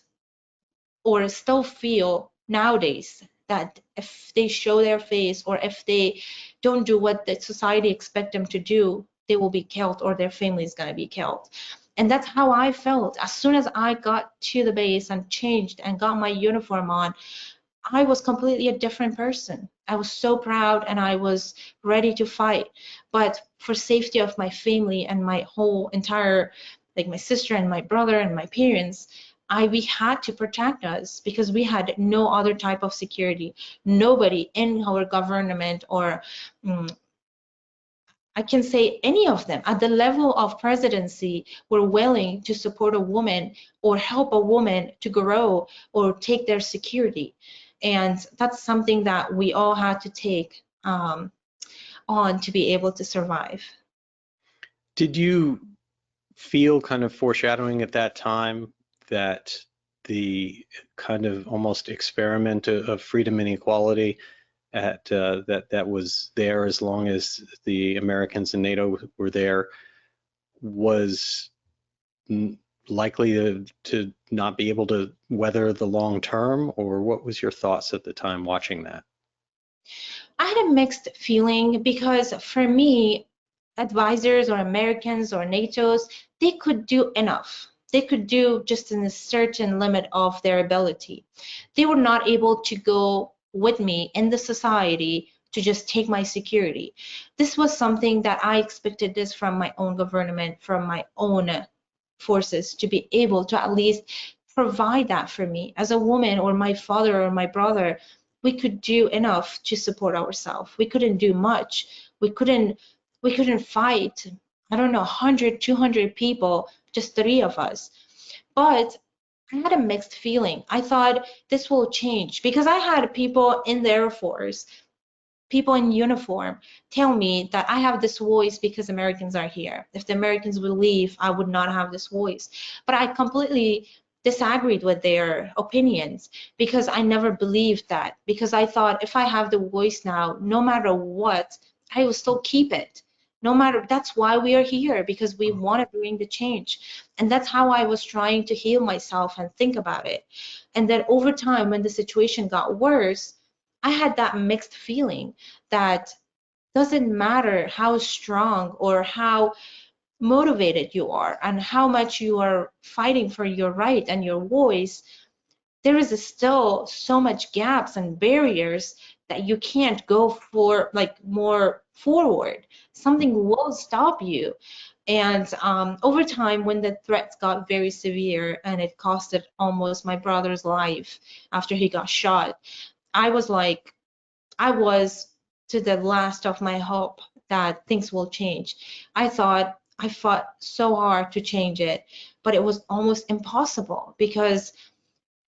Speaker 2: or still feel nowadays, that if they show their face or if they don't do what the society expect them to do, they will be killed or their family is going to be killed. And that's how I felt. As soon as I got to the base and changed and got my uniform on, I was completely a different person. I was so proud and I was ready to fight. But for safety of my family and my whole entire, like my sister and my brother and my parents, we had to protect us, because we had no other type of security. Nobody in our government or I can say any of them at the level of presidency were willing to support a woman or help a woman to grow or take their security. And that's something that we all had to take on to be able to survive.
Speaker 1: Did you feel kind of foreshadowing at that time that the kind of almost experiment of freedom and equality that was there as long as the Americans and NATO were there was likely to not be able to weather the long term? Or what was your thoughts at the time watching that?
Speaker 2: I had a mixed feeling, because for me, advisors or Americans or NATO's, they could do enough. They could do just in a certain limit of their ability. They were not able to go with me in the society to just take my security. This was something that I expected this from my own government, from my own forces, to be able to at least provide that for me as a woman, or my father or my brother. We could do enough to support ourselves. We couldn't do much. We couldn't fight, I don't know, 100, 200 people, just 3 of us. But I had a mixed feeling. I thought this will change because I had people in the Air Force, people in uniform, tell me that I have this voice because Americans are here. If the Americans would leave, I would not have this voice. But I completely disagreed with their opinions because I never believed that. Because I thought if I have the voice now, no matter what, I will still keep it. No matter, that's why we are here, because we want to bring the change. And that's how I was trying to heal myself and think about it. And then over time, when the situation got worse, I had that mixed feeling that doesn't matter how strong or how motivated you are and how much you are fighting for your right and your voice, there is still so much gaps and barriers that you can't go for like more forward. Something will stop you. And over time, when the threats got very severe and it costed almost my brother's life after he got shot, I was like, I was to the last of my hope that things will change. I fought so hard to change it, but it was almost impossible because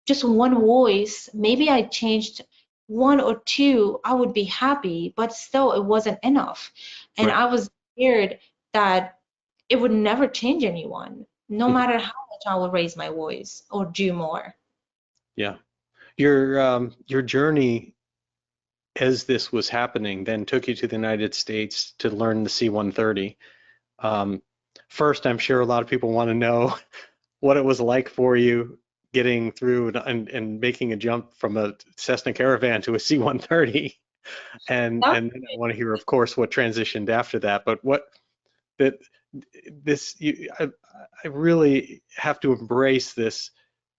Speaker 2: just one voice, maybe I changed one or two, I would be happy, but still it wasn't enough. And
Speaker 1: Right.
Speaker 2: I was scared that it would never change anyone, no matter how much I would raise my voice or do more.
Speaker 1: Yeah. Your journey as this was happening then took you to the United States to learn the C-130. First, I'm sure a lot of people want to know what it was like for you getting through and making a jump from a Cessna Caravan to a C-130. And then I want to hear, of course, what transitioned after that. But what that this I really have to embrace this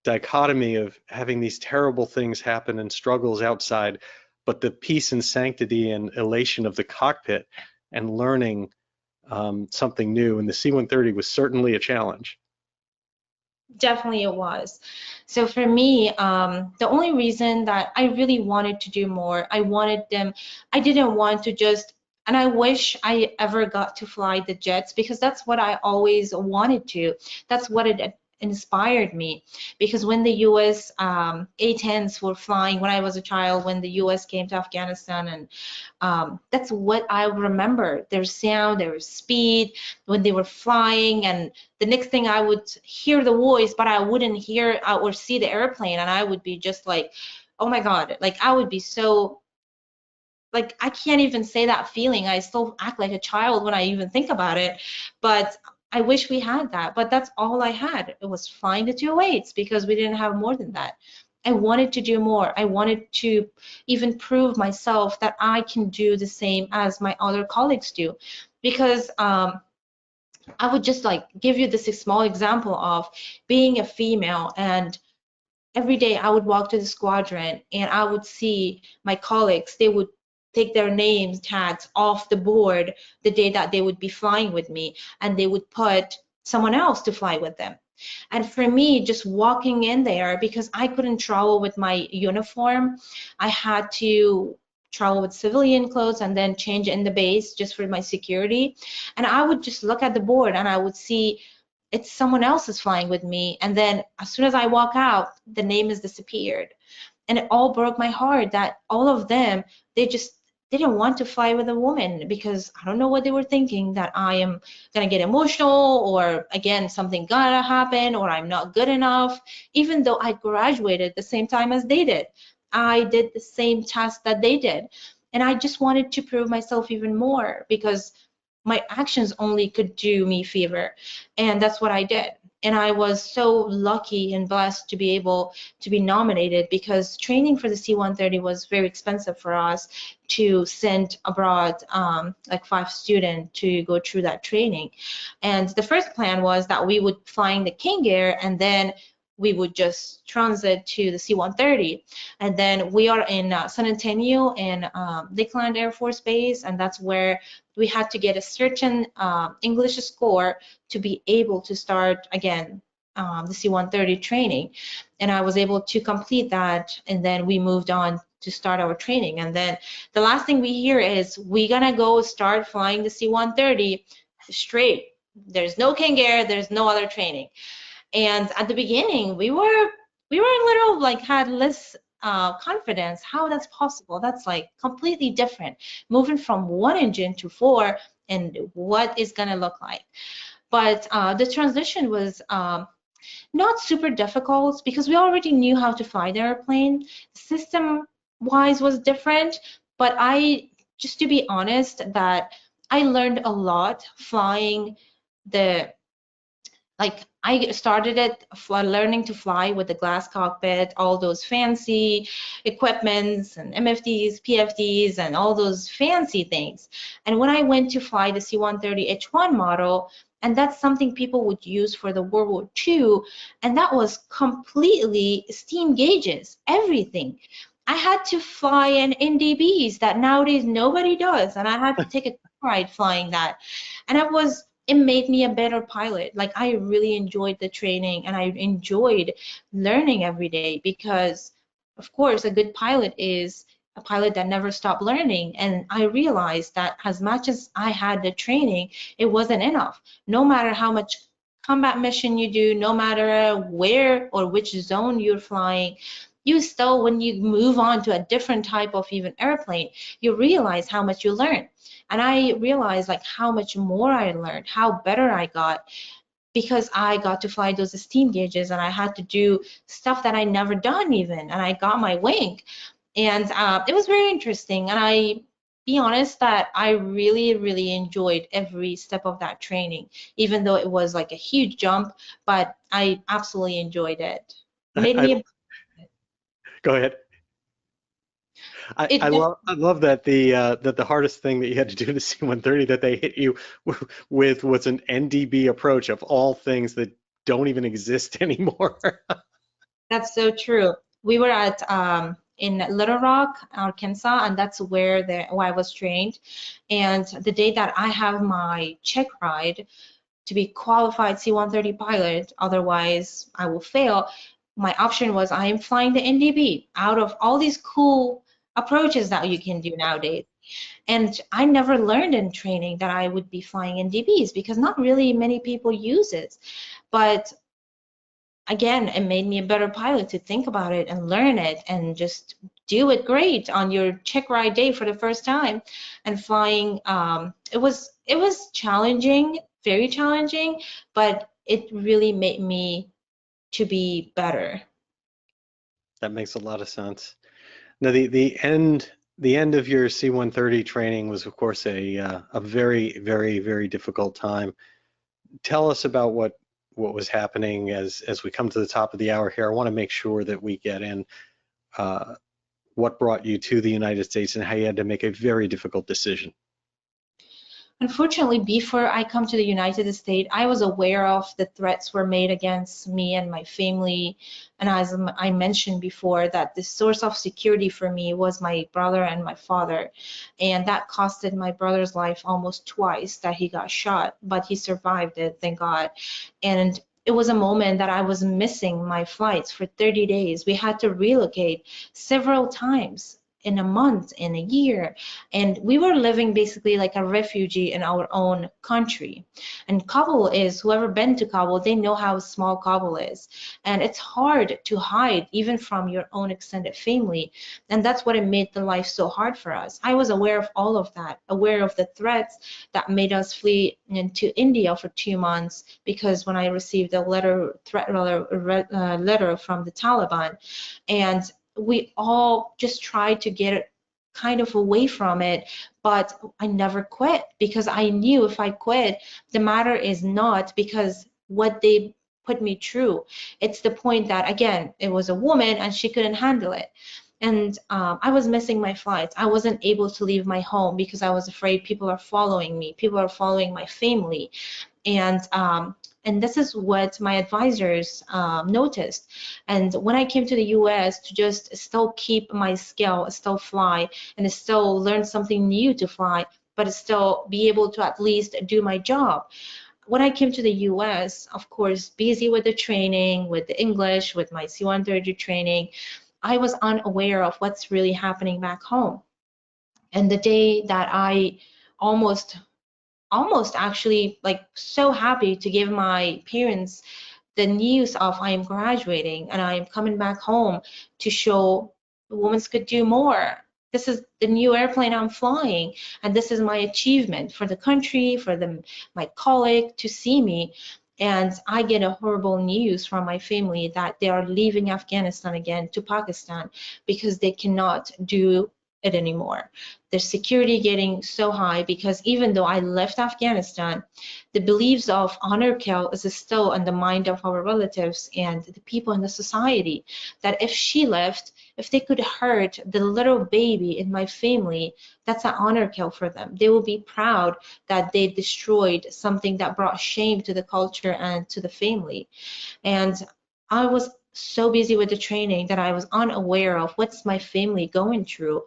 Speaker 1: dichotomy of having these terrible things happen and struggles outside, but the peace and sanctity and elation of the cockpit and learning something new. And the C-130 was certainly a challenge.
Speaker 2: Definitely it was. So for me, the only reason that I really wanted to do more, I didn't want to just, and I wish I ever got to fly the jets because that's what I always wanted to. That's what it inspired me. Because when the US A-10s were flying, when I was a child, when the US came to Afghanistan, and that's what I remember. Their sound, their speed, when they were flying, and the next thing I would hear the voice, but I wouldn't hear or see the airplane, and I would be just like, oh my God, like I would be so, like I can't even say that feeling. I still act like a child when I even think about it, but I wish we had that, but that's all I had. It was flying the 208s because we didn't have more than that. I wanted to do more. I wanted to even prove myself that I can do the same as my other colleagues do, because I would just like give you this small example of being a female, and every day I would walk to the squadron and I would see my colleagues, they would take their names tags off the board the day that they would be flying with me, and they would put someone else to fly with them. And for me, just walking in there, because I couldn't travel with my uniform, I had to travel with civilian clothes and then change in the base just for my security. And I would just look at the board and I would see it's someone else is flying with me. And then as soon as I walk out, the name has disappeared. And it all broke my heart that all of them, they just didn't want to fly with a woman, because I don't know what they were thinking, that I am gonna get emotional, or again, something gonna happen, or I'm not good enough, even though I graduated the same time as they did. I did the same test that they did. And I just wanted to prove myself even more, because my actions only could do me favor. And that's what I did. And I was so lucky and blessed to be able to be nominated, because training for the C-130 was very expensive for us to send abroad, like 5 students to go through that training. And the first plan was that we would fly in the King Air, and then we would just transit to the C-130. And then we are in San Antonio in Lakeland Air Force Base, and that's where we had to get a certain English score to be able to start again the C-130 training. And I was able to complete that, and then we moved on to start our training. And then the last thing we hear is, we're gonna go start flying the C-130 straight. There's no King Air, there's no other training. And at the beginning, we were a little like had less confidence how that's possible. That's like completely different, moving from one engine to four, and what is gonna look like. But the transition was not super difficult because we already knew how to fly the airplane. System wise was different, but just to be honest, that I learned a lot flying the like I started it learning to fly with the glass cockpit, all those fancy equipments and MFDs, PFDs, and all those fancy things. And when I went to fly the C-130 H1 model, and that's something people would use for the World War II, and that was completely steam gauges, everything. I had to fly in NDBs that nowadays nobody does, and I had to take a ride flying that. And it made me a better pilot. Like I really enjoyed the training and I enjoyed learning every day because, of course, a good pilot is a pilot that never stopped learning. And I realized that as much as I had the training, it wasn't enough. No matter how much combat mission you do, no matter where or which zone you're flying, you still, when you move on to a different type of even airplane, you realize how much you learn. And I realized like how much more I learned, how better I got because I got to fly those steam gauges and I had to do stuff that I never done even, and I got my wing. And it was very interesting. And I be honest that I really, really enjoyed every step of that training, even though it was like a huge jump, but I absolutely enjoyed it. Made
Speaker 1: I,
Speaker 2: me a
Speaker 1: go ahead. I,
Speaker 2: it
Speaker 1: I love I love that the hardest thing that you had to do to C-130 that they hit you with was an NDB approach of all things that don't even exist anymore.
Speaker 2: That's so true. We were at in Little Rock, Arkansas, and that's where I was trained. And the day that I have my check ride to be qualified C-130 pilot, otherwise I will fail, my option was I am flying the NDB out of all these cool approaches that you can do nowadays. And I never learned in training that I would be flying NDBs because not really many people use it. But again, it made me a better pilot to think about it and learn it and just do it great on your check ride day for the first time. And flying, it was challenging, very challenging, but it really made me to be better.
Speaker 1: That makes a lot of sense. Now the end of your C-130 training was of course a very very very difficult time. Tell us about what was happening as we come to the top of the hour here. I want to make sure that we get in uh, what brought you to the United States and how you had to make a very difficult decision.
Speaker 2: Unfortunately, before I come to the United States, I was aware of the threats were made against me and my family. And as I mentioned before, that the source of security for me was my brother and my father. And that costed my brother's life almost twice that he got shot, but he survived it, thank God. And it was a moment that I was missing my flights for 30 days. We had to relocate several times in a month, in a year, and we were living basically like a refugee in our own country. And Kabul is, whoever been to Kabul, they know how small Kabul is, and it's hard to hide even from your own extended family, and that's what it made the life so hard for us. I was aware of all of that, aware of the threats that made us flee into India for 2 months, because when I received a letter from the Taliban, and we all just tried to get kind of away from it, but I never quit because I knew if I quit, the matter is not because what they put me through. It's the point that, again, it was a woman and she couldn't handle it. And I was missing my flights. I wasn't able to leave my home because I was afraid people are following me, people are following my family. And this is what my advisors noticed. And when I came to the US to just still keep my skill, still fly, and still learn something new to fly, but still be able to at least do my job. When I came to the US, of course, busy with the training, with the English, with my C-130 training, I was unaware of what's really happening back home. And the day that I almost actually like so happy to give my parents the news of I am graduating and I am coming back home to show women could do more. This is the new airplane I'm flying, and this is my achievement for the country, for my colleague to see me. And I get a horrible news from my family that they are leaving Afghanistan again to Pakistan because they cannot do it anymore. Their security getting so high because even though I left Afghanistan, the beliefs of honor kill is still in the mind of our relatives and the people in the society, that if she left, if they could hurt the little baby in my family, that's an honor kill for them. They will be proud that they destroyed something that brought shame to the culture and to the family. And I was so busy with the training that I was unaware of what's my family going through.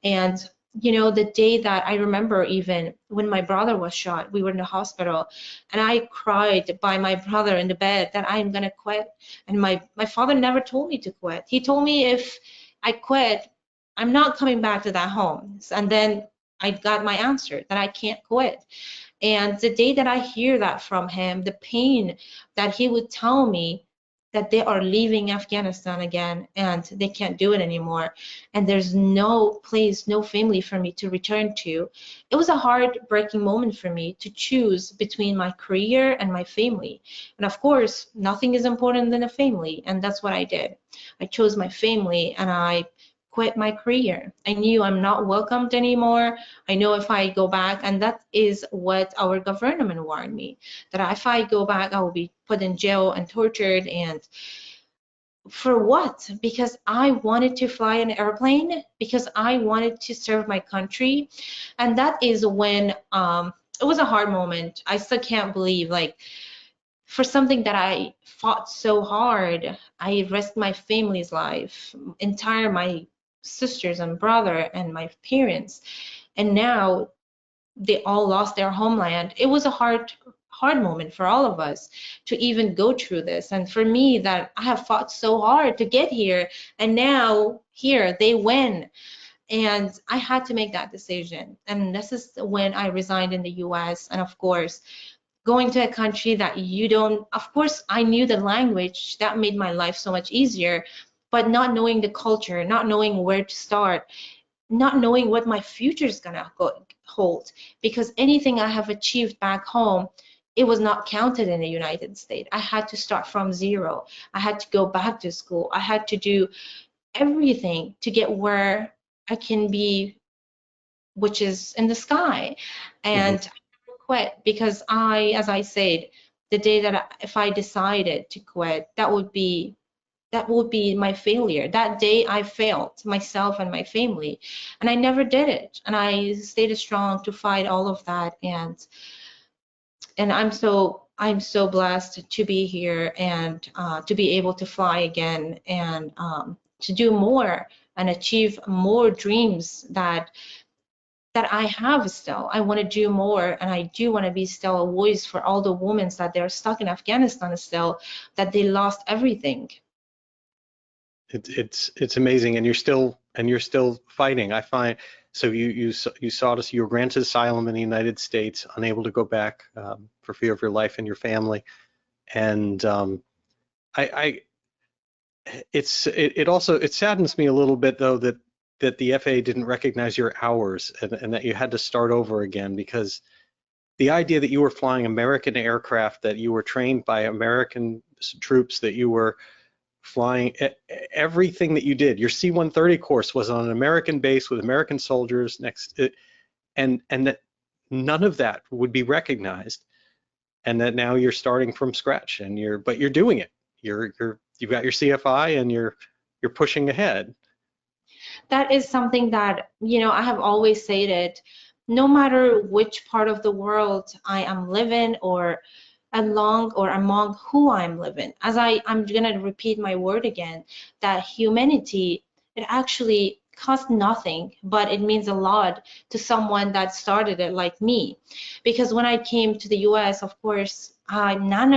Speaker 2: And you know, the day that I remember, even when my brother was shot, we were in the hospital, and I cried by my brother in the bed that I'm gonna quit. And my father never told me to quit. He told me if I quit, I'm not coming back to that home. And then I got my answer that I can't quit. And the day that I hear that from him, the pain that he would tell me that they are leaving Afghanistan again and they can't do it anymore, and there's no place, no family for me to return to, it was a heartbreaking moment for me to choose between my career and my family. And of course, nothing is important than a family, and that's what I did. I chose my family and I quit my career. I knew I'm not welcomed anymore. I know if I go back, and that is what our government warned me, that if I go back, I will be put in jail and tortured. And for what? Because I wanted to fly an airplane, because I wanted to serve my country. And that is when it was a hard moment. I still can't believe, like, for something that I fought so hard, I risked my family's life, my sisters and brother and my parents, and now they all lost their homeland. It was a hard moment for all of us to even go through this. And for me, that I have fought so hard to get here, and now here they win. And I had to make that decision. And this is when I resigned in the US. And of course, going to a country that you don't, of course, I knew the language, that made my life so much easier, but not knowing the culture, not knowing where to start, not knowing what my future is gonna hold, because anything I have achieved back home, it was not counted in the United States. I had to start from zero. I had to go back to school. I had to do everything to get where I can be, which is in the sky. And I never quit, because as I said, the day that if I decided to quit, that would be my failure. That day I failed myself and my family, and I never did it. And I stayed strong to fight all of that. And I'm so blessed to be here and to be able to fly again, and to do more and achieve more dreams that I have still. I want to do more, and I do want to be still a voice for all the women that they're stuck in Afghanistan still, that they lost everything.
Speaker 1: It's amazing, and you're still fighting. I find so you were granted asylum in the United States, unable to go back for fear of your life and your family, and it also saddens me a little bit though that the FAA didn't recognize your hours, and that you had to start over again, because the idea that you were flying American aircraft, that you were trained by American troops, that you were flying everything that you did, your C-130 course was on an American base with American soldiers and that none of that would be recognized, and that now you're starting from scratch, and you're doing it. You've got your CFI, and you're pushing ahead.
Speaker 2: That is something that, you know, I have always said it, no matter which part of the world I am living, or along or among who I'm living, I'm gonna repeat my word again, that humanity, it actually costs nothing, but it means a lot to someone that started it like me. Because when I came to the US, of course, none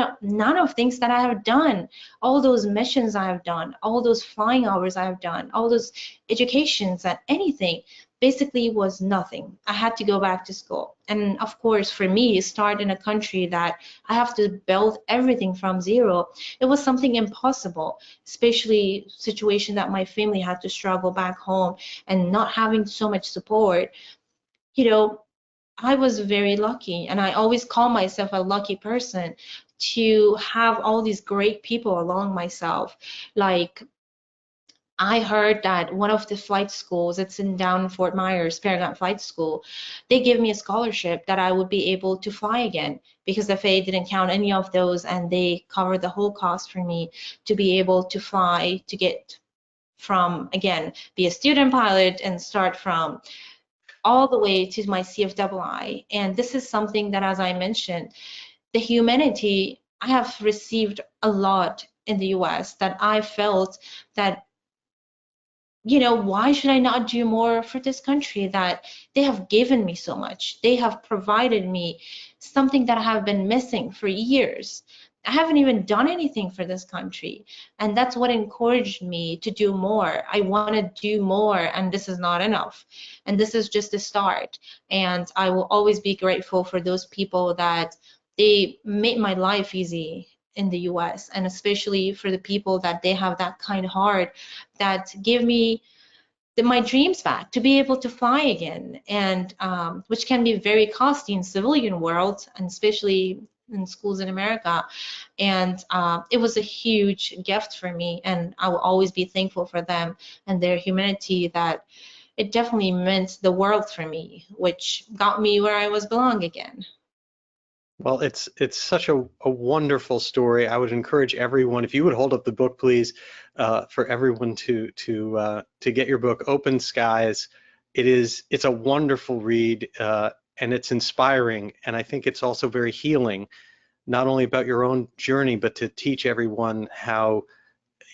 Speaker 2: of things that I have done, all those missions I have done, all those flying hours I have done, all those educations and anything, basically was nothing. I had to go back to school. And of course, for me, start in a country that I have to build everything from zero, it was something impossible, especially situation that my family had to struggle back home and not having so much support. You know, I was very lucky, and I always call myself a lucky person to have all these great people along myself. Like, I heard that one of the flight schools, it's in down Fort Myers, Paragon Flight School, they give me a scholarship that I would be able to fly again because the FAA didn't count any of those, and they covered the whole cost for me to be able to fly, to get from, again, be a student pilot and start from all the way to my CFII. And this is something that, as I mentioned, the humanity I have received a lot in the US, that I felt that, you know, why should I not do more for this country that they have given me so much? They have provided me something that I have been missing for years. I haven't even done anything for this country. And that's what encouraged me to do more. I want to do more, and this is not enough. And this is just a start. And I will always be grateful for those people that they made my life easy in the US, and especially for the people that they have that kind heart that give me my dreams back to be able to fly again, and which can be very costly in civilian world, and especially in schools in America. And it was a huge gift for me, and I will always be thankful for them and their humanity, that it definitely meant the world for me, which got me where I was belong again.
Speaker 1: Well, it's such a wonderful story. I would encourage everyone, if you would hold up the book, please, for everyone to get your book, Open Skies. It's a wonderful read, and it's inspiring, and I think it's also very healing, not only about your own journey, but to teach everyone how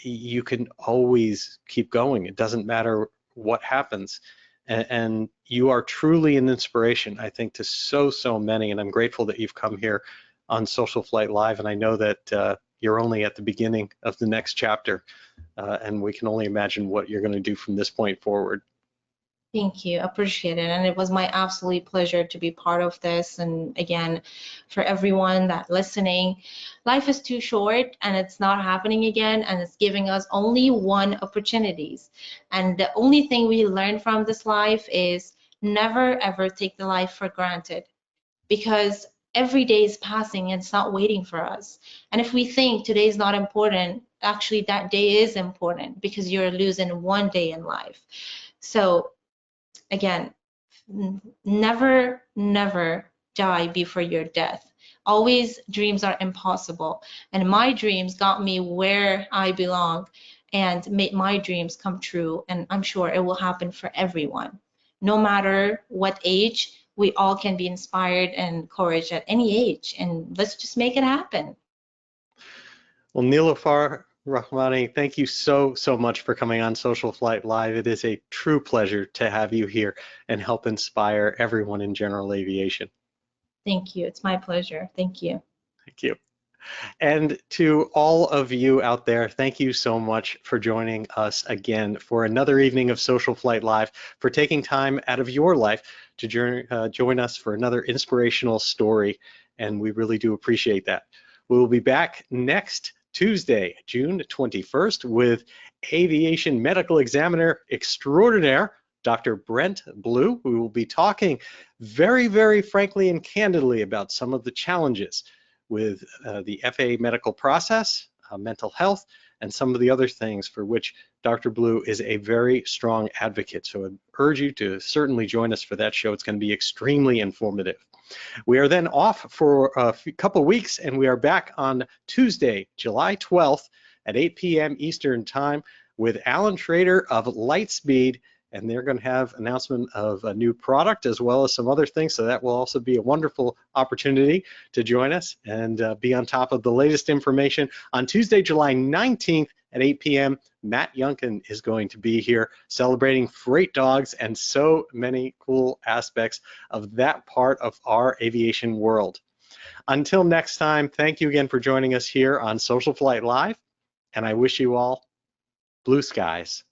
Speaker 1: you can always keep going. It doesn't matter what happens. And you are truly an inspiration, I think, to so many. And I'm grateful that you've come here on Social Flight Live. And I know that you're only at the beginning of the next chapter. And we can only imagine what you're going to do from this point forward.
Speaker 2: Thank you, appreciate it. And it was my absolute pleasure to be part of this. And again, for everyone that listening, life is too short and it's not happening again, and it's giving us only one opportunities. And the only thing we learn from this life is never ever take the life for granted, because every day is passing and it's not waiting for us. And if we think today is not important, actually that day is important, because you're losing one day in life. So again, never die before your death. Always, dreams are impossible, and my dreams got me where I belong and made my dreams come true, and I'm sure it will happen for everyone. No matter what age, we all can be inspired and encouraged at any age, and let's just make it happen.
Speaker 1: Well, Niloofar Rahmani, thank you so much for coming on Social Flight Live. It is a true pleasure to have you here and help inspire everyone in general aviation.
Speaker 2: Thank you. It's my pleasure. Thank you.
Speaker 1: Thank you. And to all of you out there, thank you so much for joining us again for another evening of Social Flight Live, for taking time out of your life to join us for another inspirational story. And we really do appreciate that. We will be back next Tuesday, June 21st, with aviation medical examiner extraordinaire, Dr. Brent Blue. We will be talking very frankly and candidly about some of the challenges with the FAA medical process, mental health, and some of the other things for which Dr. Blue is a very strong advocate. So I urge you to certainly join us for that show. It's going to be extremely informative. We are then off for a couple weeks, and we are back on Tuesday, July 12th at 8 p.m. Eastern Time with Alan Schrader of Lightspeed, and they're going to have announcement of a new product as well as some other things. So that will also be a wonderful opportunity to join us and be on top of the latest information. On Tuesday, July 19th at 8 p.m., Matt Yunkin is going to be here celebrating freight dogs and so many cool aspects of that part of our aviation world. Until next time, thank you again for joining us here on Social Flight Live, and I wish you all blue skies.